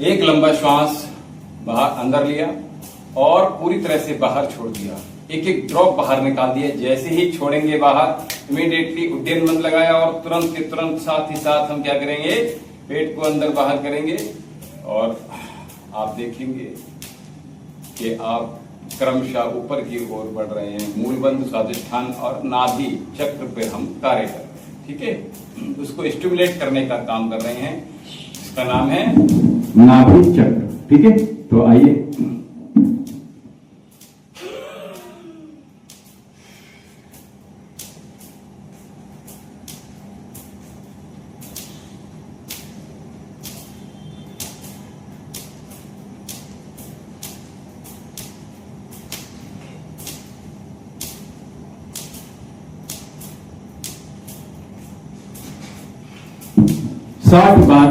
एक लंबा श्वास बाहर अंदर लिया और पूरी तरह से बाहर छोड़ दिया, एक एक ड्रॉप बाहर निकाल दिया। जैसे ही छोड़ेंगे बाहर, इमीडिएटली उड्डयन बंद लगाया और तुरंत के तुरंत साथ ही साथ हम क्या करेंगे, पेट को अंदर बाहर करेंगे और आप देखेंगे कि आप क्रमशः ऊपर की ओर बढ़ रहे हैं। मूलबंध, स्वादिष्ठान और नाभि चक्र पे हम कार्य कर रहे हैं, ठीक है। उसको स्टिमुलेट करने का काम कर रहे हैं, इसका नाम है
नाभि चक्र, ठीक है। तो आइए, साठ बार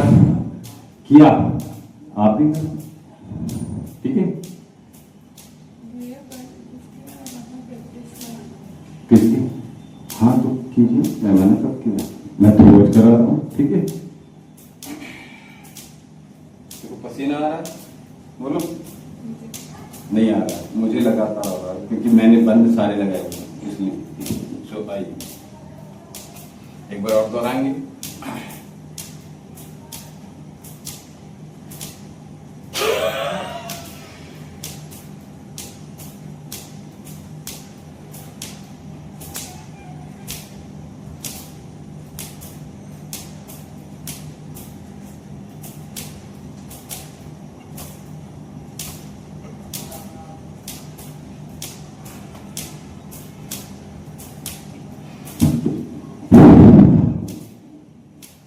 किया आप भी, ठीक है।
भैया पर इसके वहाँ प्रैक्टिस करा।
किसकी? हाँ तो कीजिए, मैं मना कब किया, मैं तो रोज करा रहा हूँ, ठीक है।
देखो पसीना आ रहा है, बोलो नहीं आ रहा, मुझे लगातार आ रहा है क्योंकि मैंने बंद सारे लगाए हुए हैं, इसलिए। सो आइए एक बार और दोहराएंगे।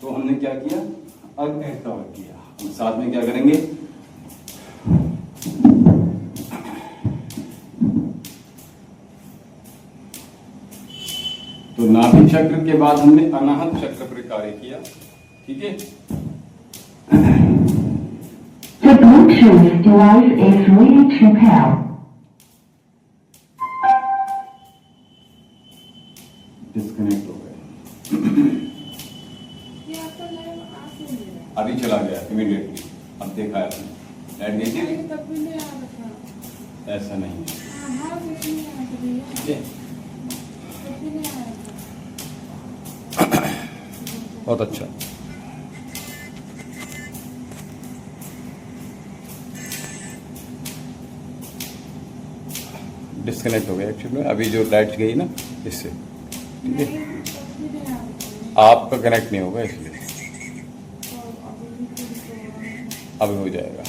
तो हमने क्या किया, अग्निसार किया। हम साथ में क्या करेंगे, तो नाभि चक्र के बाद हमने अनाहत चक्र पर कार्य किया, ठीक है।
The Bluetooth device is ready to pair.
Disconnect हो गया,
ये आपका लाइव आ क्यों नहीं रहा है?
अभी चला गया इमीडिएटली। अब देखा है आपने, लाइट गई थी,
अरे तब भी नहीं आ रहा था।
ऐसा नहीं है,
हाँ फिर नहीं आ रहा भैया,
ठीक है।
तब भी नहीं आ रहा था।
बहुत अच्छा। डिस्कनेक्ट हो गया एक्चुअली, अभी जो लाइट गई ना इससे, ठीक है।
नहीं तब भी नहीं आ रहा था।
आपका कनेक्ट नहीं होगा इसलिए,
और अभी भी फिर तो
अभी हो जाएगा।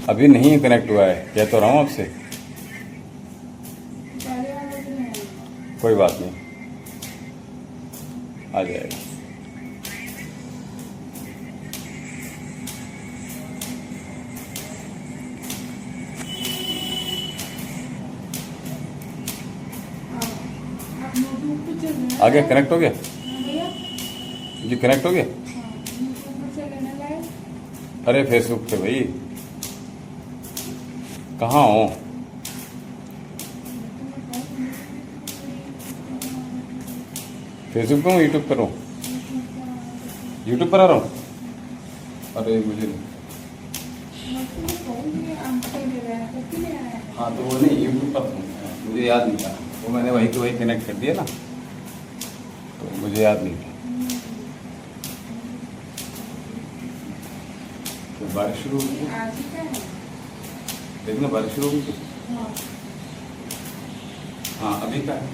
अभी नहीं कनेक्ट हुआ है, कह तो रहा हूं आपसे।
पहले वाला भी नहीं आ रहा।
कोई बात नहीं, आ जाएगा।
आप यूट्यूब पे चल रहे हैं?
आ गया, कनेक्ट हो गया
हाँ भैया,
जी, कनेक्ट हो गया।
हाँ यूट्यूब पर चल रहे हैं लाइव।
अरे फेसबुक पे भाई, कहाँ हो? फेसबुक पे हूँ, यूट्यूब पर हूँ, यूट्यूब पर आ रहा हूँ। अरे मुझे नहीं, हाँ तो वो नहीं, यूट्यूब पर हूँ, मुझे याद नहीं था, वो मैंने वही तो वही कनेक्ट कर दिया ना, तो मुझे याद नहीं था। तो बारिश शुरू हो गई, देखना बारिश शुरू हो गई। हाँ अभी का है,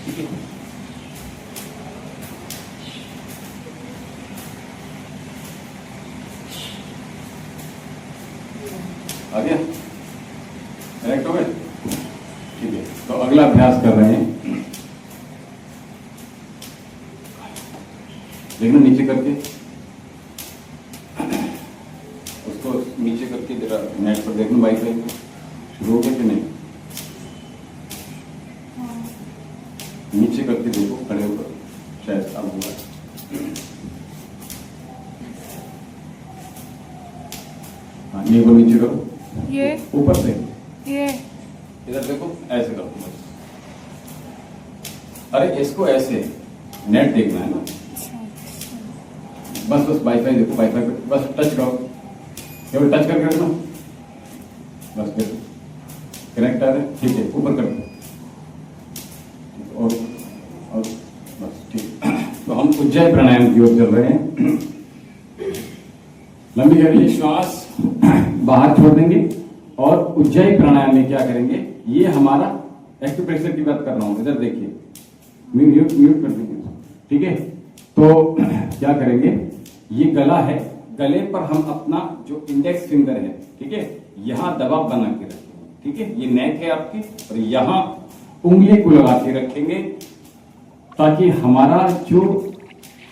ठीक है। आ गया। तो अगला अभ्यास कर रहे हैं। देखना नीचे करके, उसको नीचे करके जरा नेट पर देखना, वाईफाई को शुरू हो गया कि नहीं। नीचे करके देखो, खड़े होकर, शायद अब हुआ। हाँ, ये को नीचे करो,
ये
ऊपर से
ये
इधर देखो, ऐसे करो। अरे इसको ऐसे नेट देखना है ना, बस बस वाईफाई देखो, वाईफाई पे बस टच करो, केवल टच करके रखना, बस फिर कनेक्ट आ रहा है, ठीक है, ऊपर कर दो, और बस ठीक। तो हम उज्जैन प्राणायाम की ओर चल रहे हैं। लंबी गहरी श्वास बाहर छोड़ देंगे और उज्जैन प्राणायाम में क्या करेंगे, ये हमारा एक्यूप्रेशर की बात कर रहा हूं, इधर देखिए, म्यूट कर देंगे, ठीक है। तो क्या करेंगे, ये गला है, गले पर हम अपना जो इंडेक्स फिंगर है, ठीक है, यहां दबाव बना के रखेंगे, ठीक है। ये नेक है आपकी, और यहां उंगली को लगा के रखेंगे ताकि हमारा जो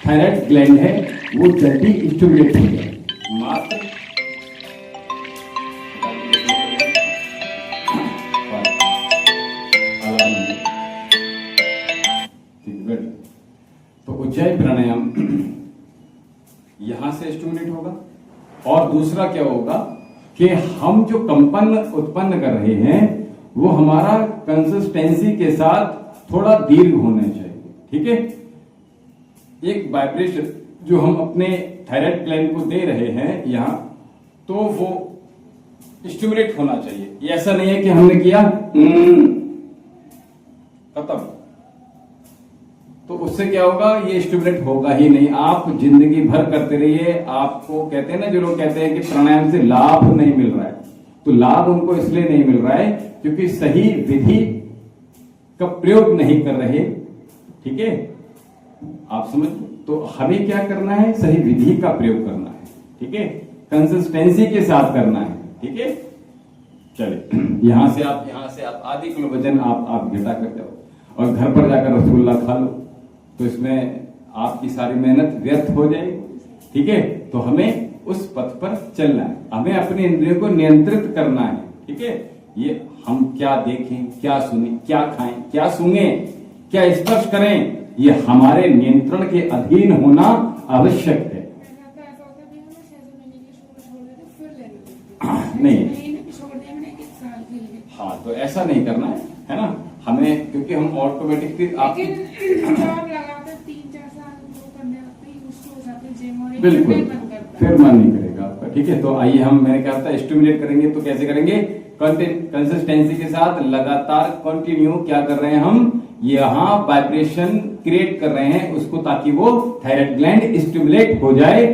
थायराइड ग्लैंड है वो जल्दी स्टिमुलेट हो जाए। मात्र तो उज्जैन प्राणायाम यहां से स्टिमुलेट होगा, और दूसरा क्या होगा कि हम जो कंपन उत्पन्न कर रहे हैं वो हमारा कंसिस्टेंसी के साथ थोड़ा दीर्घ होना चाहिए, ठीक है। एक वाइब्रेशन जो हम अपने थायराइड ग्लैंड को दे रहे हैं यहां, तो वो स्टिमुलेट होना चाहिए। ये ऐसा नहीं है कि हमने किया खत्म, तो उससे क्या होगा, ये स्टिमुलेट होगा ही नहीं। आप जिंदगी भर करते रहिए, आपको कहते हैं ना, जो लोग कहते हैं कि प्राणायाम से लाभ नहीं मिल रहा है, तो लाभ उनको इसलिए नहीं मिल रहा है क्योंकि सही विधि का प्रयोग नहीं कर रहे, ठीक है, आप समझ। तो हमें क्या करना है, सही विधि का प्रयोग करना है, ठीक है, कंसिस्टेंसी के साथ करना है, ठीक है। चलिए, यहां से आप आधी किलो वजन आप घटा कर जाओ और घर पर जाकर रसगुल्ला खा लो, तो इसमें आपकी सारी मेहनत व्यर्थ हो जाएगी, ठीक है। तो हमें उस पथ पर चलना है, हमें अपने इंद्रियों को नियंत्रित करना है, ठीक है। ये हम क्या देखें, क्या सुने, क्या खाएं, क्या सूंघे, क्या स्पर्श करें, ये हमारे नियंत्रण के अधीन होना आवश्यक है। नहीं, हाँ, तो ऐसा नहीं करना है ना हमें, क्योंकि हम ऑटोमेटिकली बिल्कुल फिर मन नहीं करेगा आपका, ठीक है। तो आइए हम, मैंने कहा था स्टिमुलेट करेंगे, तो कैसे करेंगे, कंसिस्टेंसी के साथ लगातार कंटिन्यू क्या कर रहे हैं हम, यहाँ वाइब्रेशन क्रिएट कर रहे हैं उसको, ताकि वो थायराइड ग्लैंड स्टिमुलेट हो जाए,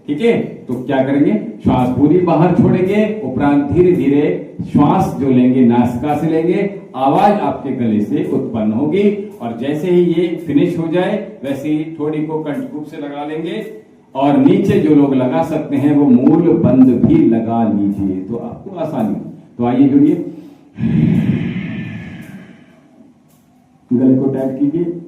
ठीक है। तो क्या करेंगे, श्वास पूरी बाहर छोड़ेंगे, उपरांत धीरे धीरे श्वास जो लेंगे नासिका से लेंगे, आवाज आपके गले से उत्पन्न होगी, और जैसे ही ये फिनिश हो जाए वैसे ही थोड़ी को कंठकूप से लगा लेंगे, और नीचे जो लोग लगा सकते हैं वो मूल बंद भी लगा लीजिए, तो आपको आसानी। तो आइए जुड़िए, गले को टाइट कीजिए।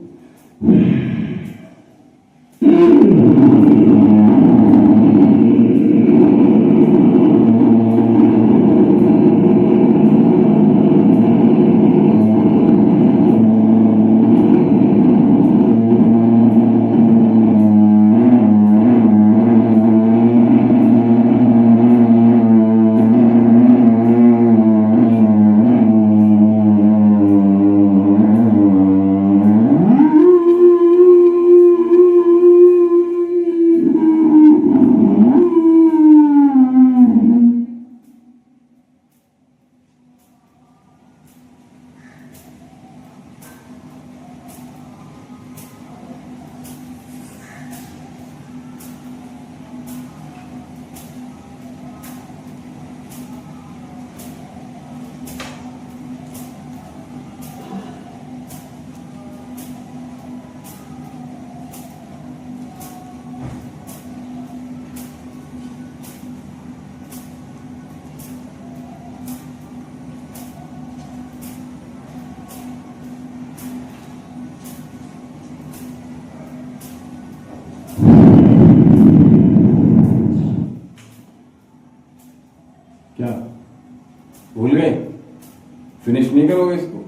करो इसको।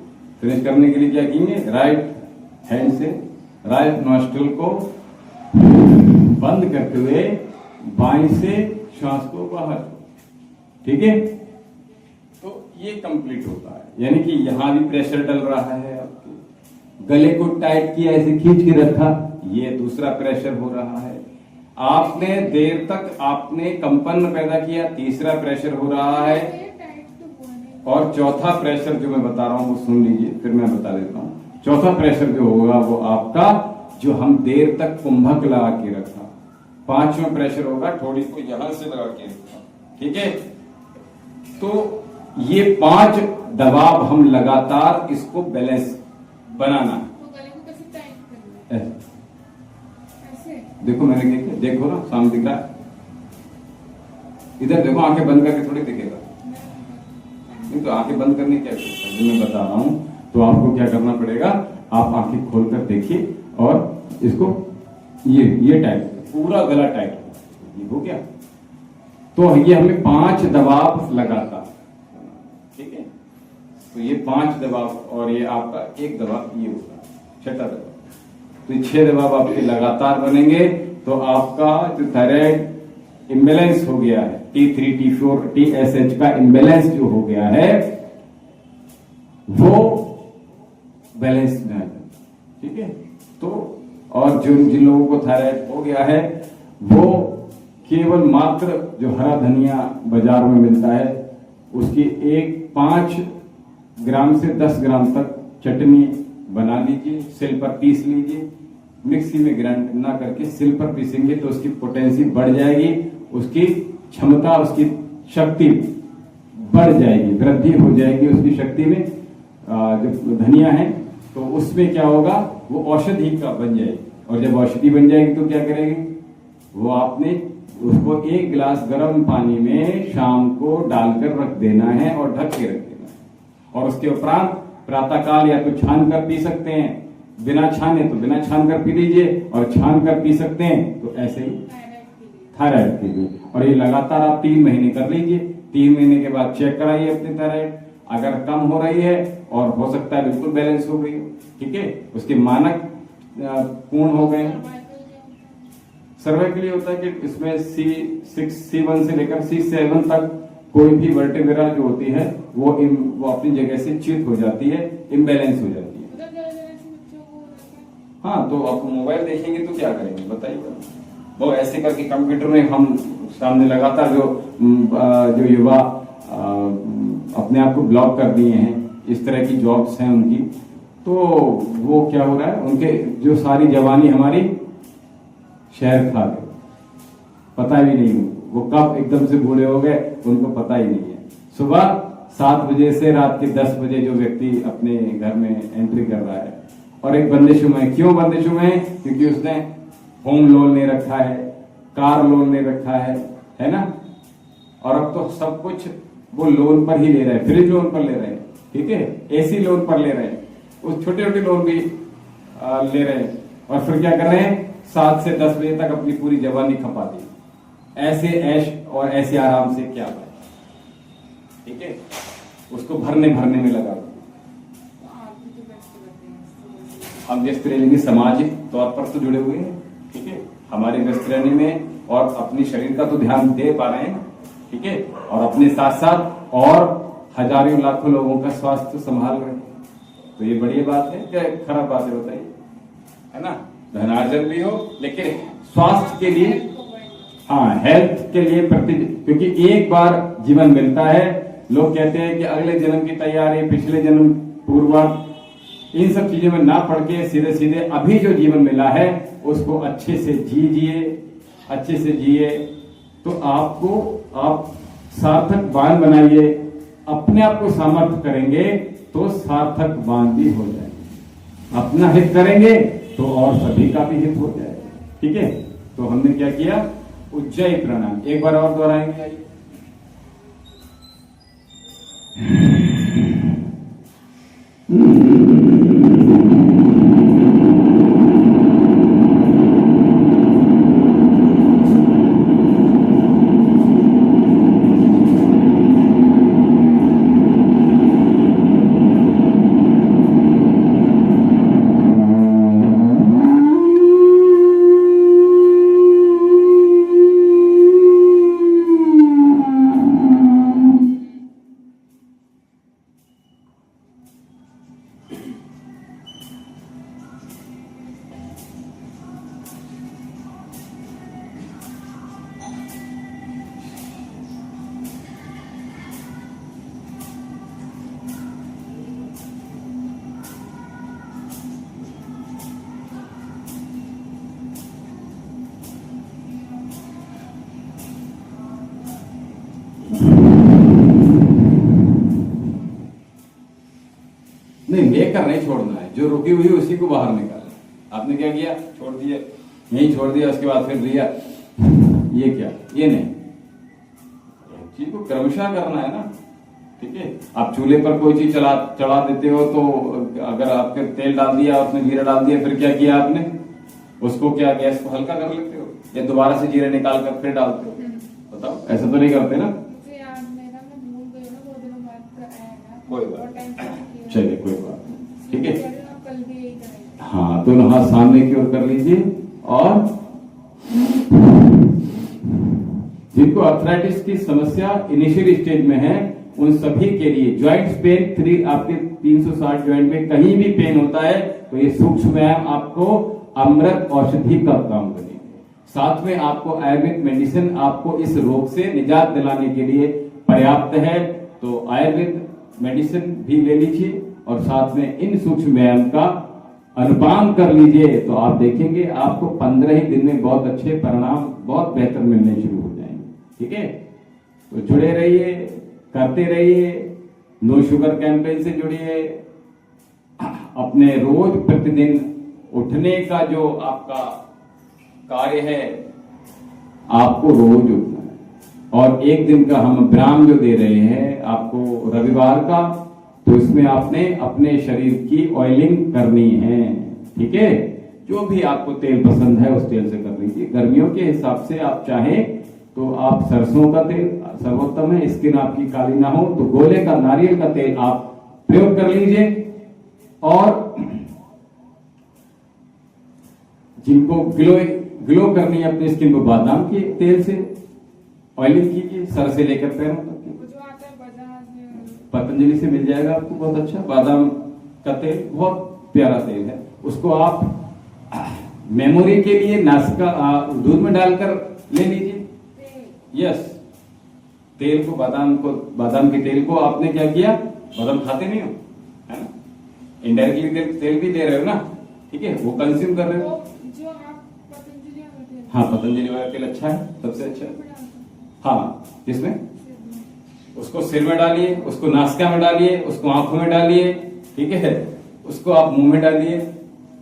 फिनिश करने के लिए क्या कीजिए, राइट हैंड से राइट नॉस्ट्रल को बंद करते हुए बाएं से श्वास को बाहर, ठीक है। तो ये कंप्लीट होता है, यानी कि यहां भी प्रेशर डल रहा है, आपके गले को टाइट किया, ऐसे खींच के रखा, ये दूसरा प्रेशर हो रहा है। आपने देर तक आपने कंपन पैदा किया, तीसरा प्रेशर हो रहा है। और चौथा प्रेशर जो मैं बता रहा हूं वो सुन लीजिए, फिर मैं बता देता हूं। चौथा प्रेशर जो होगा वो आपका जो हम देर तक कुंभक लगा के रखा। पांचवा प्रेशर होगा ठोड़ी को यहां से लगा के रखा, ठीक है। तो ये 5 दबाव हम लगातार इसको बैलेंस बनाना। देखो मैंने देखो ना, सामने दिख रहा है, इधर देखो, आंखें बंद करके थोड़ी दिखेगा। नहीं तो आंखें बंद करने क्या जो मैं बता रहा हूं, तो आपको क्या करना पड़ेगा, आप आंखें खोलकर देखिए और इसको ये टाइट, पूरा गला टाइट, ये हो गया। तो ये हमें 5 दबाव लगातार, ठीक है। तो ये 5 दबाव और ये आपका एक दबाव ये होगा, छठा दबाव। तो 6 दबाव आपके लगातार बनेंगे। तो आपका जो थायराइड इम्बैलेंस हो गया है, T3, T4, TSH का इम्बैलेंस जो हो गया है वो बैलेंस में आ जाए, ठीक है। तो और जिन लोगों को थायराइड हो गया है वो केवल मात्र जो हरा धनिया बाजार में मिलता है उसकी 5 ग्राम से 10 ग्राम तक चटनी बना लीजिए, सिल पर पीस लीजिए। मिक्सी में ग्राइंड ना करके सिल पर पीसेंगे तो उसकी पोटेंसी बढ़ जाएगी, उसकी क्षमता, उसकी शक्ति बढ़ जाएगी, वृद्धि हो जाएगी उसकी शक्ति में। जो धनिया है तो उसमें क्या होगा, वो औषधि का बन जाएगी। और जब औषधि बन जाएगी तो क्या करेगी, वो आपने उसको 1 गिलास गर्म पानी में शाम को डालकर रख देना है और ढक के रख देना है। और उसके उपरांत प्रातःकाल या तो छान कर पी सकते हैं, बिना छाने तो बिना छान कर पी लीजिए, और छान कर पी सकते हैं तो ऐसे ही थायराइड के लिए। और ये लगातार आप 3 महीने कर लीजिए। 3 महीने के बाद चेक कराइए अपनी थायराइड, अगर कम हो रही है और हो सकता है बिल्कुल बैलेंस हो गई, ठीक है, उसके मानक पूर्ण हो गए। सर्वे के लिए होता है कि इसमें C6, C1 से लेकर C7 तक कोई भी वर्टिब्रा जो होती है वो अपनी जगह से च्युत हो जाती है, इम्बैलेंस हो जाती है। हाँ, तो आप मोबाइल देखेंगे तो क्या करेंगे बताइए। वो ऐसे करके कंप्यूटर में हम सामने लगातार जो युवा अपने आप को ब्लॉक कर दिए हैं, इस तरह की जॉब्स हैं उनकी, तो वो क्या हो रहा है, उनके जो सारी जवानी हमारी शहर खा गए, पता भी नहीं, वो कब एकदम से बूढ़े हो गए उनको पता ही नहीं है। सुबह 7 बजे से रात के 10 बजे जो व्यक्ति अपने घर में एंट्री कर रहा है, और एक बंदिशों में, क्यों बंदिशों में, क्योंकि उसने होम लोन ले रखा है, कार लोन ले रखा है ना। और अब तो सब कुछ वो लोन पर ही ले रहे हैं, फ्रिज लोन पर ले रहे हैं, ठीक है, एसी लोन पर ले रहे हैं, उस छोटे छोटे लोन भी ले रहे हैं। और फिर क्या कर रहे हैं, 7 से 10 बजे तक अपनी पूरी जवानी खपा दी। ऐसे ऐश और ऐसे आराम से क्या है, ठीक है, उसको भरने में लगा दो। हम व्यस्त रहने के सामाजिक तौर पर तो जुड़े हुए हैं, ठीक है, हमारे व्यस्त रहने में और अपने शरीर का तो ध्यान दे पा रहे हैं, ठीक है, और अपने साथ साथ और हजारों लाखों लोगों का स्वास्थ्य संभाल रहे हैं। तो ये बढ़िया बात है क्या खराब बात है बताइए, है ना। धनार्जन भी हो लेकिन स्वास्थ्य के लिए, हाँ, हेल्थ के लिए क्योंकि एक बार जीवन मिलता है। लोग कहते हैं कि अगले जन्म की तैयारी, पिछले जन्म पूर्वार्ध, इन सब चीजों में ना पड़ के सीधे सीधे अभी जो जीवन मिला है उसको अच्छे से अच्छे से जिए। तो आप सार्थक बान बनाइए, अपने आप को सामर्थ्य करेंगे तो सार्थक बान भी हो जाएंगे। अपना हित करेंगे तो और सभी का भी हित हो जाएगा, ठीक है। तो हमने क्या किया, उज्जयी प्राणायाम एक बार और दोहराएंगे। नहीं, लेकर नहीं छोड़ना है, जो रुकी हुई उसी को बाहर निकालना। आपने क्या किया, छोड़ दिया, यही छोड़ दिया, उसके बाद फिर दिया, ये क्या, ये नहीं, चीज को क्रमशः करना है ना। ठीक है, आप चूल्हे पर कोई चीज चढ़ा देते हो तो अगर आपके तेल डाल दिया, उसमें जीरा डाल दिया, फिर क्या किया आपने, उसको क्या गैस को हल्का कर लेते हो या दोबारा से जीरा निकाल कर फिर डालते हो? बताओ, ऐसा तो नहीं करते ना। कोई बात नहीं, चलिए कोई बात नहीं, ठीक है।
कल भी यही करेंगे।
हाँ, दोनों हाथ सामने की ओर कर लीजिए। और जिनको अर्थराइटिस की समस्या इनिशियल स्टेज में है, उन सभी के लिए ज्वाइंट पेन 3 आपके 360 ज्वाइंट में कहीं भी पेन होता है तो ये सूक्ष्म व्यायाम आपको अमृत औषधि का काम करेगी। साथ में आपको आयुर्वेद मेडिसिन आपको इस रोग से निजात दिलाने के लिए पर्याप्त है। तो आयुर्वेद मेडिसिन भी ले लीजिए और साथ में इन सूक्ष्म व्यायाम का अनुपान कर लीजिए, तो आप देखेंगे आपको 15 ही दिन में बहुत अच्छे परिणाम, बहुत बेहतर मिलने शुरू हो जाएंगे। ठीक है, तो जुड़े रहिए, करते रहिए, नो शुगर कैंपेन से जुड़िए। अपने रोज प्रतिदिन उठने का जो आपका कार्य है, आपको रोज उठना है। और एक दिन का हम विराम जो दे रहे हैं आपको रविवार का, तो इसमें आपने अपने शरीर की ऑयलिंग करनी है। ठीक है, जो भी आपको तेल पसंद है उस तेल से कर लीजिए। गर्मियों के हिसाब से आप चाहें तो आप सरसों का तेल सर्वोत्तम है, स्किन आपकी काली ना हो तो गोले का, नारियल का तेल आप प्रयोग कर लीजिए। और जिनको ग्लो करनी है अपनी स्किन को, बादाम के तेल से ऑयलिंग कीजिए, सर से लेकर पैरों तक।
जो आता है बजाज,
पतंजलि से मिल जाएगा आपको बहुत अच्छा बादाम का तेल, बहुत प्यारा तेल है। उसको आप मेमोरी के लिए नाश्ता दूध में डालकर ले लीजिए। यस, तेल को, बादाम के तेल को आपने क्या किया, बादाम खाते नहीं हो, है ना, इनडायरेक्टली तेल भी दे रहे हो ना। ठीक है, वो कंज्यूम कर रहे हो।
जो आप पतंजलि वाला तेल,
हाँ, पतंजलि वाला तेल अच्छा है, सबसे अच्छा है। हाँ, किसमें, उसको सिर में डालिए, उसको नासिका में डालिए, उसको आंखों में डालिए। ठीक है, उसको आप मुंह में डालिए।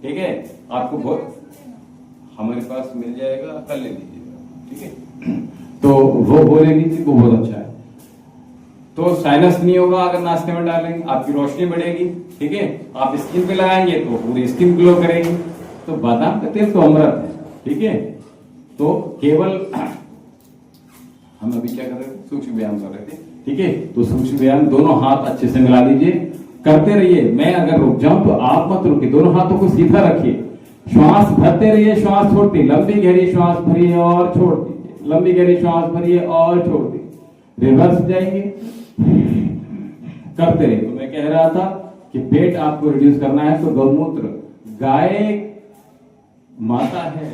ठीक है, आपको बहुत, हमारे पास मिल जाएगा, कल ले लीजिएगा। ठीक है, तो वो ले लीजिए, वो बहुत अच्छा है। तो साइनस नहीं होगा अगर नाश्ते में डालेंगे, आपकी रोशनी बढ़ेगी। ठीक है, आप स्किन पे लगाएंगे तो पूरी स्किन ग्लो करेगी। तो बादाम का तेल तो अमृत है। ठीक है, तो केवल हम अभी क्या कर रहे थे, सूक्ष्म व्यायाम कर रहे थे। ठीक है, तो सूक्ष्म व्यायाम दोनों हाथ अच्छे से मिला लीजिए, करते रहिए। मैं अगर रुक जाऊं तो आप मत रुकिए, दोनों हाथों को सीधा रखिए, श्वास भरते रहिए, श्वास छोड़ती, लंबी गहरी श्वास भरिए और छोड़ दीजिए, लंबी गहरी श्वास भरिए और छोड़ दीजिए, रिवर्स जाएंगे, करते रहिए। तो मैं कह रहा था कि पेट आपको रिड्यूस करना है तो गौमूत्र, गाय माता है,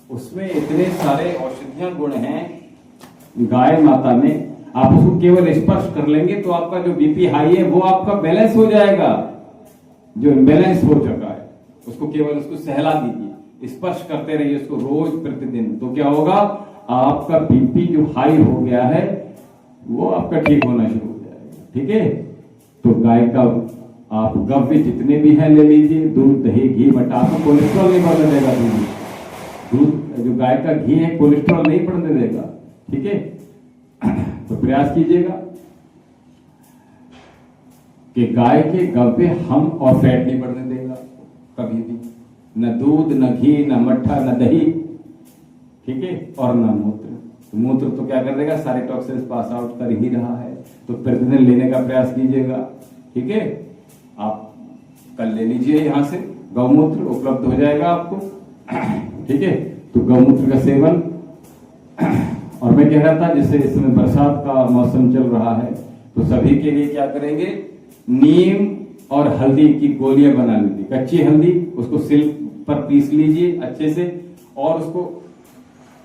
उसमें इतने सारे औषधीय गुण हैं गाय माता में। आप उसको केवल स्पर्श कर लेंगे तो आपका जो बीपी हाई है वो आपका बैलेंस हो जाएगा। जो इम्बैलेंस हो चुका है उसको केवल उसको सहला दीजिए, स्पर्श करते रहिए उसको रोज प्रतिदिन। तो क्या होगा, आपका बीपी जो हाई हो गया है वो आपका ठीक होना शुरू हो जाएगा। ठीक है, तो गाय का आप गव्य जितने भी हैं ले लीजिए, दूध, दही, घी, मटार, कोलेस्ट्रॉल नहीं बढ़ने देगा। दूध जो गाय का घी है कोलेस्ट्रॉल नहीं बढ़ने देगा। ठीक है, तो प्रयास कीजिएगा कि गाय के गव्य हम और फैट नहीं बढ़ने देगा कभी भी, न दूध, न घी, न मट्ठा, न दही। ठीक है, और न मूत्र। तो मूत्र तो क्या कर देगा, सारे टॉक्सिन्स पास आउट कर ही रहा है। तो प्रतिदिन लेने का प्रयास कीजिएगा। ठीक है, आप कल ले लीजिए, यहां से गौमूत्र उपलब्ध हो जाएगा आपको। ठीक है, तो गौमूत्र का सेवन। और मैं कह रहा था जैसे इस समय बरसात का मौसम चल रहा है तो सभी के लिए क्या करेंगे, नीम और हल्दी की गोलियां बना लीजिए, कच्ची हल्दी, उसको सिल पर पीस लीजिए अच्छे से और उसको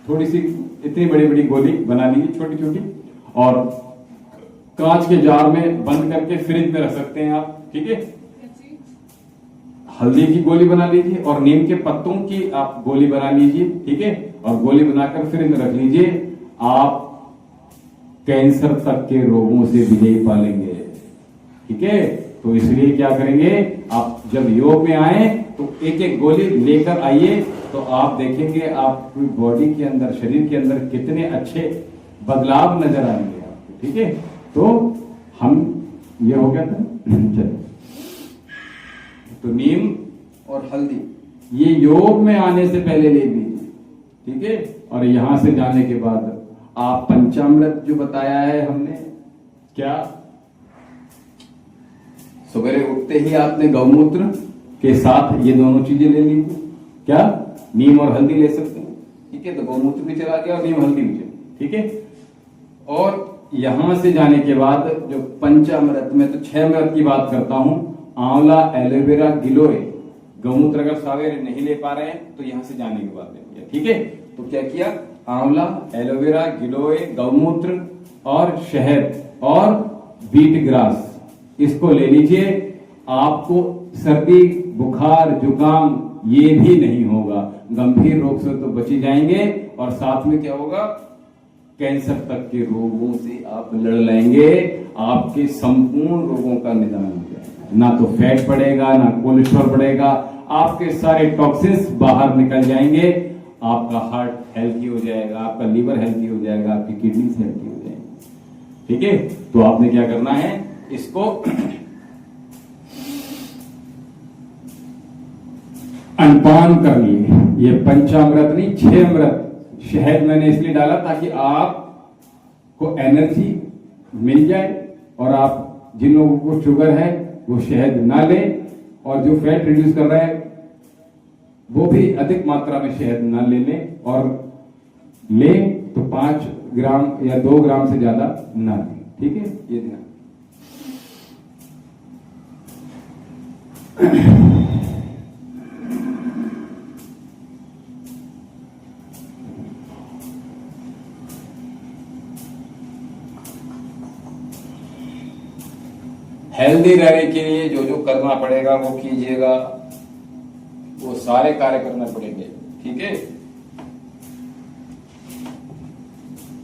थोड़ी सी इतनी बड़ी बड़ी गोली बना लीजिए, छोटी छोटी, और कांच के जार में बंद करके फ्रिज में रख सकते हैं आप। ठीक है, हल्दी की गोली बना लीजिए और नीम के पत्तों की आप गोली बना लीजिए। ठीक है, और गोली बनाकर फ्रिज में रख लीजिए। आप कैंसर तक के रोगों से विजय पा लेंगे। ठीक है,
तो इसलिए क्या करेंगे, आप जब योग में आए तो एक एक गोली लेकर आइए, तो आप देखेंगे आपकी बॉडी के अंदर, शरीर के अंदर कितने अच्छे बदलाव नजर आएंगे आपको। ठीक है, तो हम ये हो गया था। चलिए, तो नीम
और हल्दी
ये योग में आने से पहले ले लीजिए। ठीक है, और यहां से जाने के बाद आप पंचामृत जो बताया है हमने, क्या सवेरे उठते ही आपने गौमूत्र के साथ ये दोनों चीजें ले लीजिए। क्या, नीम और हल्दी ले सकते हैं। ठीक है, तो गौमूत्र भी चला गया और नीम हल्दी भी चली। ठीक है, और यहां से जाने के बाद जो पंचामृत में तो 6 अमृत की बात करता हूं, आंवला, एलोवेरा, गिलोय, गौमूत्र अगर सवेरे नहीं ले पा रहे हैं तो यहां से जाने के बाद ले लिया। ठीक है, तो क्या किया, आंवला, एलोवेरा, गिलोय, गौमूत्र और शहद और बीट ग्रास, इसको ले लीजिए। आपको सर्दी, बुखार, जुकाम ये भी नहीं होगा, गंभीर रोग से तो बची जाएंगे, और साथ में क्या होगा, कैंसर तक के रोगों से आप लड़ लेंगे। आपके संपूर्ण रोगों का निदान हो जाएगा, ना तो फैट बढ़ेगा, ना कोलेस्ट्रॉल बढ़ेगा, आपके सारे टॉक्सिन्स बाहर निकल जाएंगे, आपका हार्ट हेल्थी हो जाएगा, आपका लीवर हेल्थी हो जाएगा, आपकी किडनीज हेल्थी हो जाएंगी। ठीक है, तो आपने क्या करना है, इसको अनपान कर लिए। ये पंचामृत नहीं, 6 अमृत। शहद मैंने इसलिए डाला ताकि आपको एनर्जी मिल जाए, और आप जिन लोगों को शुगर है वो शहद ना ले, और जो फैट रिड्यूस कर रहा है वो भी अधिक मात्रा में शहद ना ले लें, और ले तो 5 ग्राम या 2 ग्राम से ज्यादा ना लें। ठीक है, ये ध्यान।
हेल्दी रहने के लिए जो जो करना पड़ेगा वो कीजिएगा, वो सारे कार्य करने पड़ेंगे। ठीक है,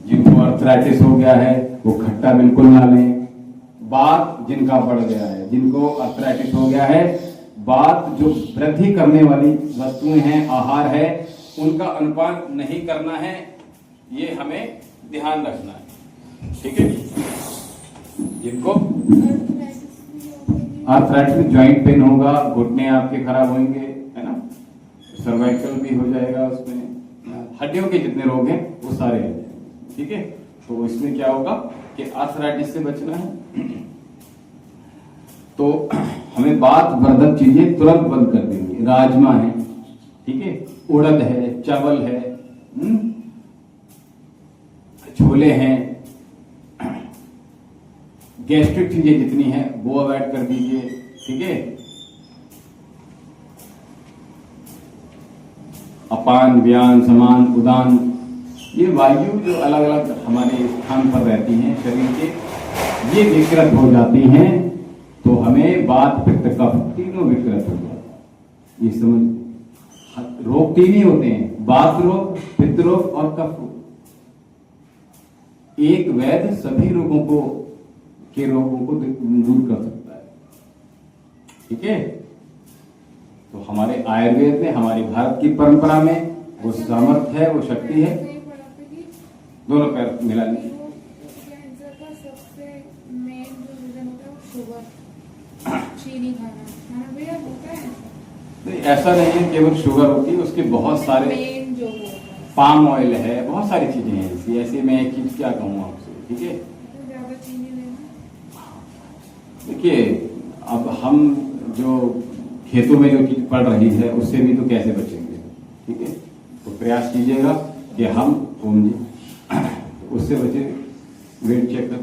जिनको अर्थराइटिस हो गया है वो खट्टा बिल्कुल ना लें। बात जिनका बढ़ गया है, जिनको अर्थराइटिस हो गया है, बात जो वृद्धि करने वाली वस्तुएं हैं, आहार है, उनका अनुपान नहीं करना है, ये हमें ध्यान रखना है। ठीक है, जिनको आर्थराइटिस में ज्वाइंट पेन होगा, घुटने आपके खराब होंगे, है ना, सर्वाइकल भी हो जाएगा, उसमें हड्डियों के जितने रोग हैं वो सारे हो जाएंगे। ठीक है, तो इसमें क्या होगा कि आर्थराइटिस से बचना है, तो हमें बात वर्धक चीजें तुरंत बंद कर देंगे। राजमा है, ठीक है, उड़द है, चावल है, छोले हैं, गैस्ट्रिक चीजें जितनी हैं वो अवॉइड कर दीजिए। ठीक है, अपान, व्यान, समान, उदान, ये वायु जो अलग अलग हमारे स्थान पर रहती हैं शरीर के, ये विकृत हो जाती हैं, तो हमें वात, पित्त, कफ तीनों विकृत हो जाते हैं। ये समझ, रोग 3 ही होते हैं, वात रोग, पित्त रोग और कफ रोग। एक वैद्य सभी रोगों को दूर कर सकता है। ठीक है, तो हमारे आयुर्वेद में, हमारी भारत की परंपरा में वो सामर्थ्य है, वो शक्ति है। दोनों पैर मिला लीजिए।
कैंसर का सबसे मेन जो रीजन होता है वो शुगर, चीनी खाना भैया होता है।
तो ऐसा नहीं है केवल शुगर होती है, उसके बहुत सारे,
मेन जो होता है
पाम ऑयल है, बहुत सारी चीजें हैं ऐसी। ऐसे मैं एक चीज क्या कहूँ आपसे, ठीक है,
तो ज्यादा चीनी लेना।
देखिए अब हम जो खेतों में जो चीज पड़ रही है उससे भी तो कैसे बचेंगे। ठीक है, तो प्रयास कीजिएगा कि हम उससे बचे। वेट चेक कर,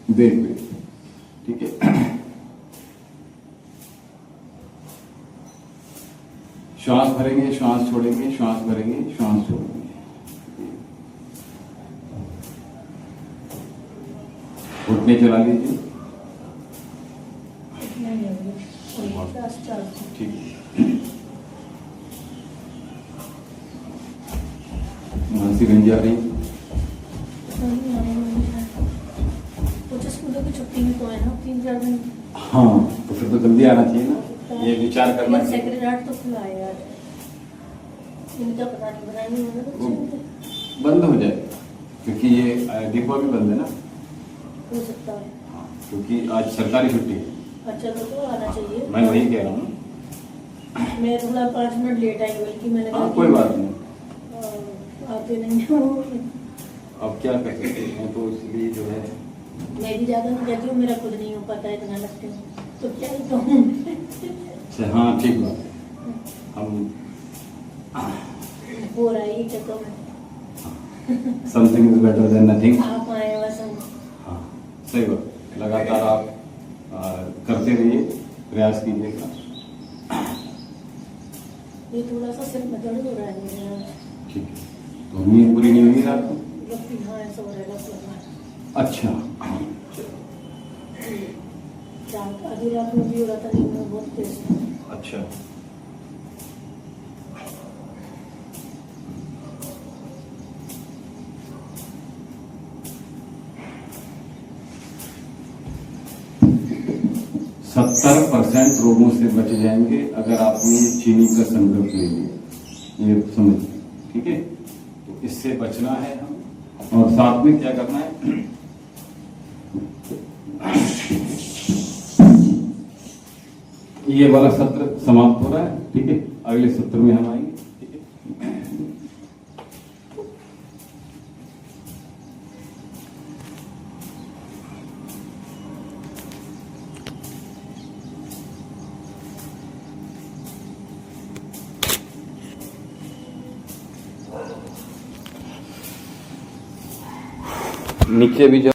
वेट, ठीक है, श्वास भरेंगे, श्वास छोड़ेंगे, श्वास भरेंगे, श्वास छोड़ेंगे। घुटने चला लीजिए। ठीक है, मानसी गंजी आ रही,
कुछ स्कूलों की छुट्टी में तो है ना 3-4 दिन।
हाँ तो फिर तो जल्दी आना चाहिए ना, ये विचार करना चाहिए।
सेक्रेटरीट तो खुला है यार, इनका पता नहीं बनाएंगे उन्होंने
वो
कुछ
बंद हो जाए क्योंकि ये डिपो भी बंद है ना।
हो सकता है।
हाँ, क्योंकि आज सरकारी छुट्टी है।
अच्छा तो आना चाहिए।
मैं वही कह रहा हूँ।
मैं थोड़ा 5 मिनट लेट आई, बल्कि मैंने
हाँ
कहा
कोई
कि,
बात नहीं,
आते नहीं हो।
अब क्या कर सकते हैं, तो इसलिए जो है
मैं भी ज़्यादा नहीं कहती हूँ, मेरा खुद नहीं हो पाता है इतना लगते हूँ, तो क्या ही कहूँ।
अच्छा, हाँ ठीक बात है। हम
हो रहा है ये क्या तो मैं,
something is better than nothing.
आप आए बस हम।
हाँ सही बात, लगातार आप करते रहिए, प्रयास कीजिएगा।
ये थोड़ा सा सिर में दर्द हो रहा है मेरा।
ठीक है, तो नींद पूरी नहीं हुई रात को?
लगती हाँ ऐसा हो रहा है लग।
अच्छा,
आधी रात में भी हो रहा था, नींद में बहुत तेज था।
अच्छा,
सत्तर 70% रोगों से बच जाएंगे अगर आपने चीनी का संकल्प ले लिया, ये समझिए। ठीक है, तो इससे बचना है हम, और साथ में क्या करना है, ये वाला सत्र समाप्त हो रहा है। ठीक है, अगले सत्र में हम आएंगे। ठीक है, नीचे भी जो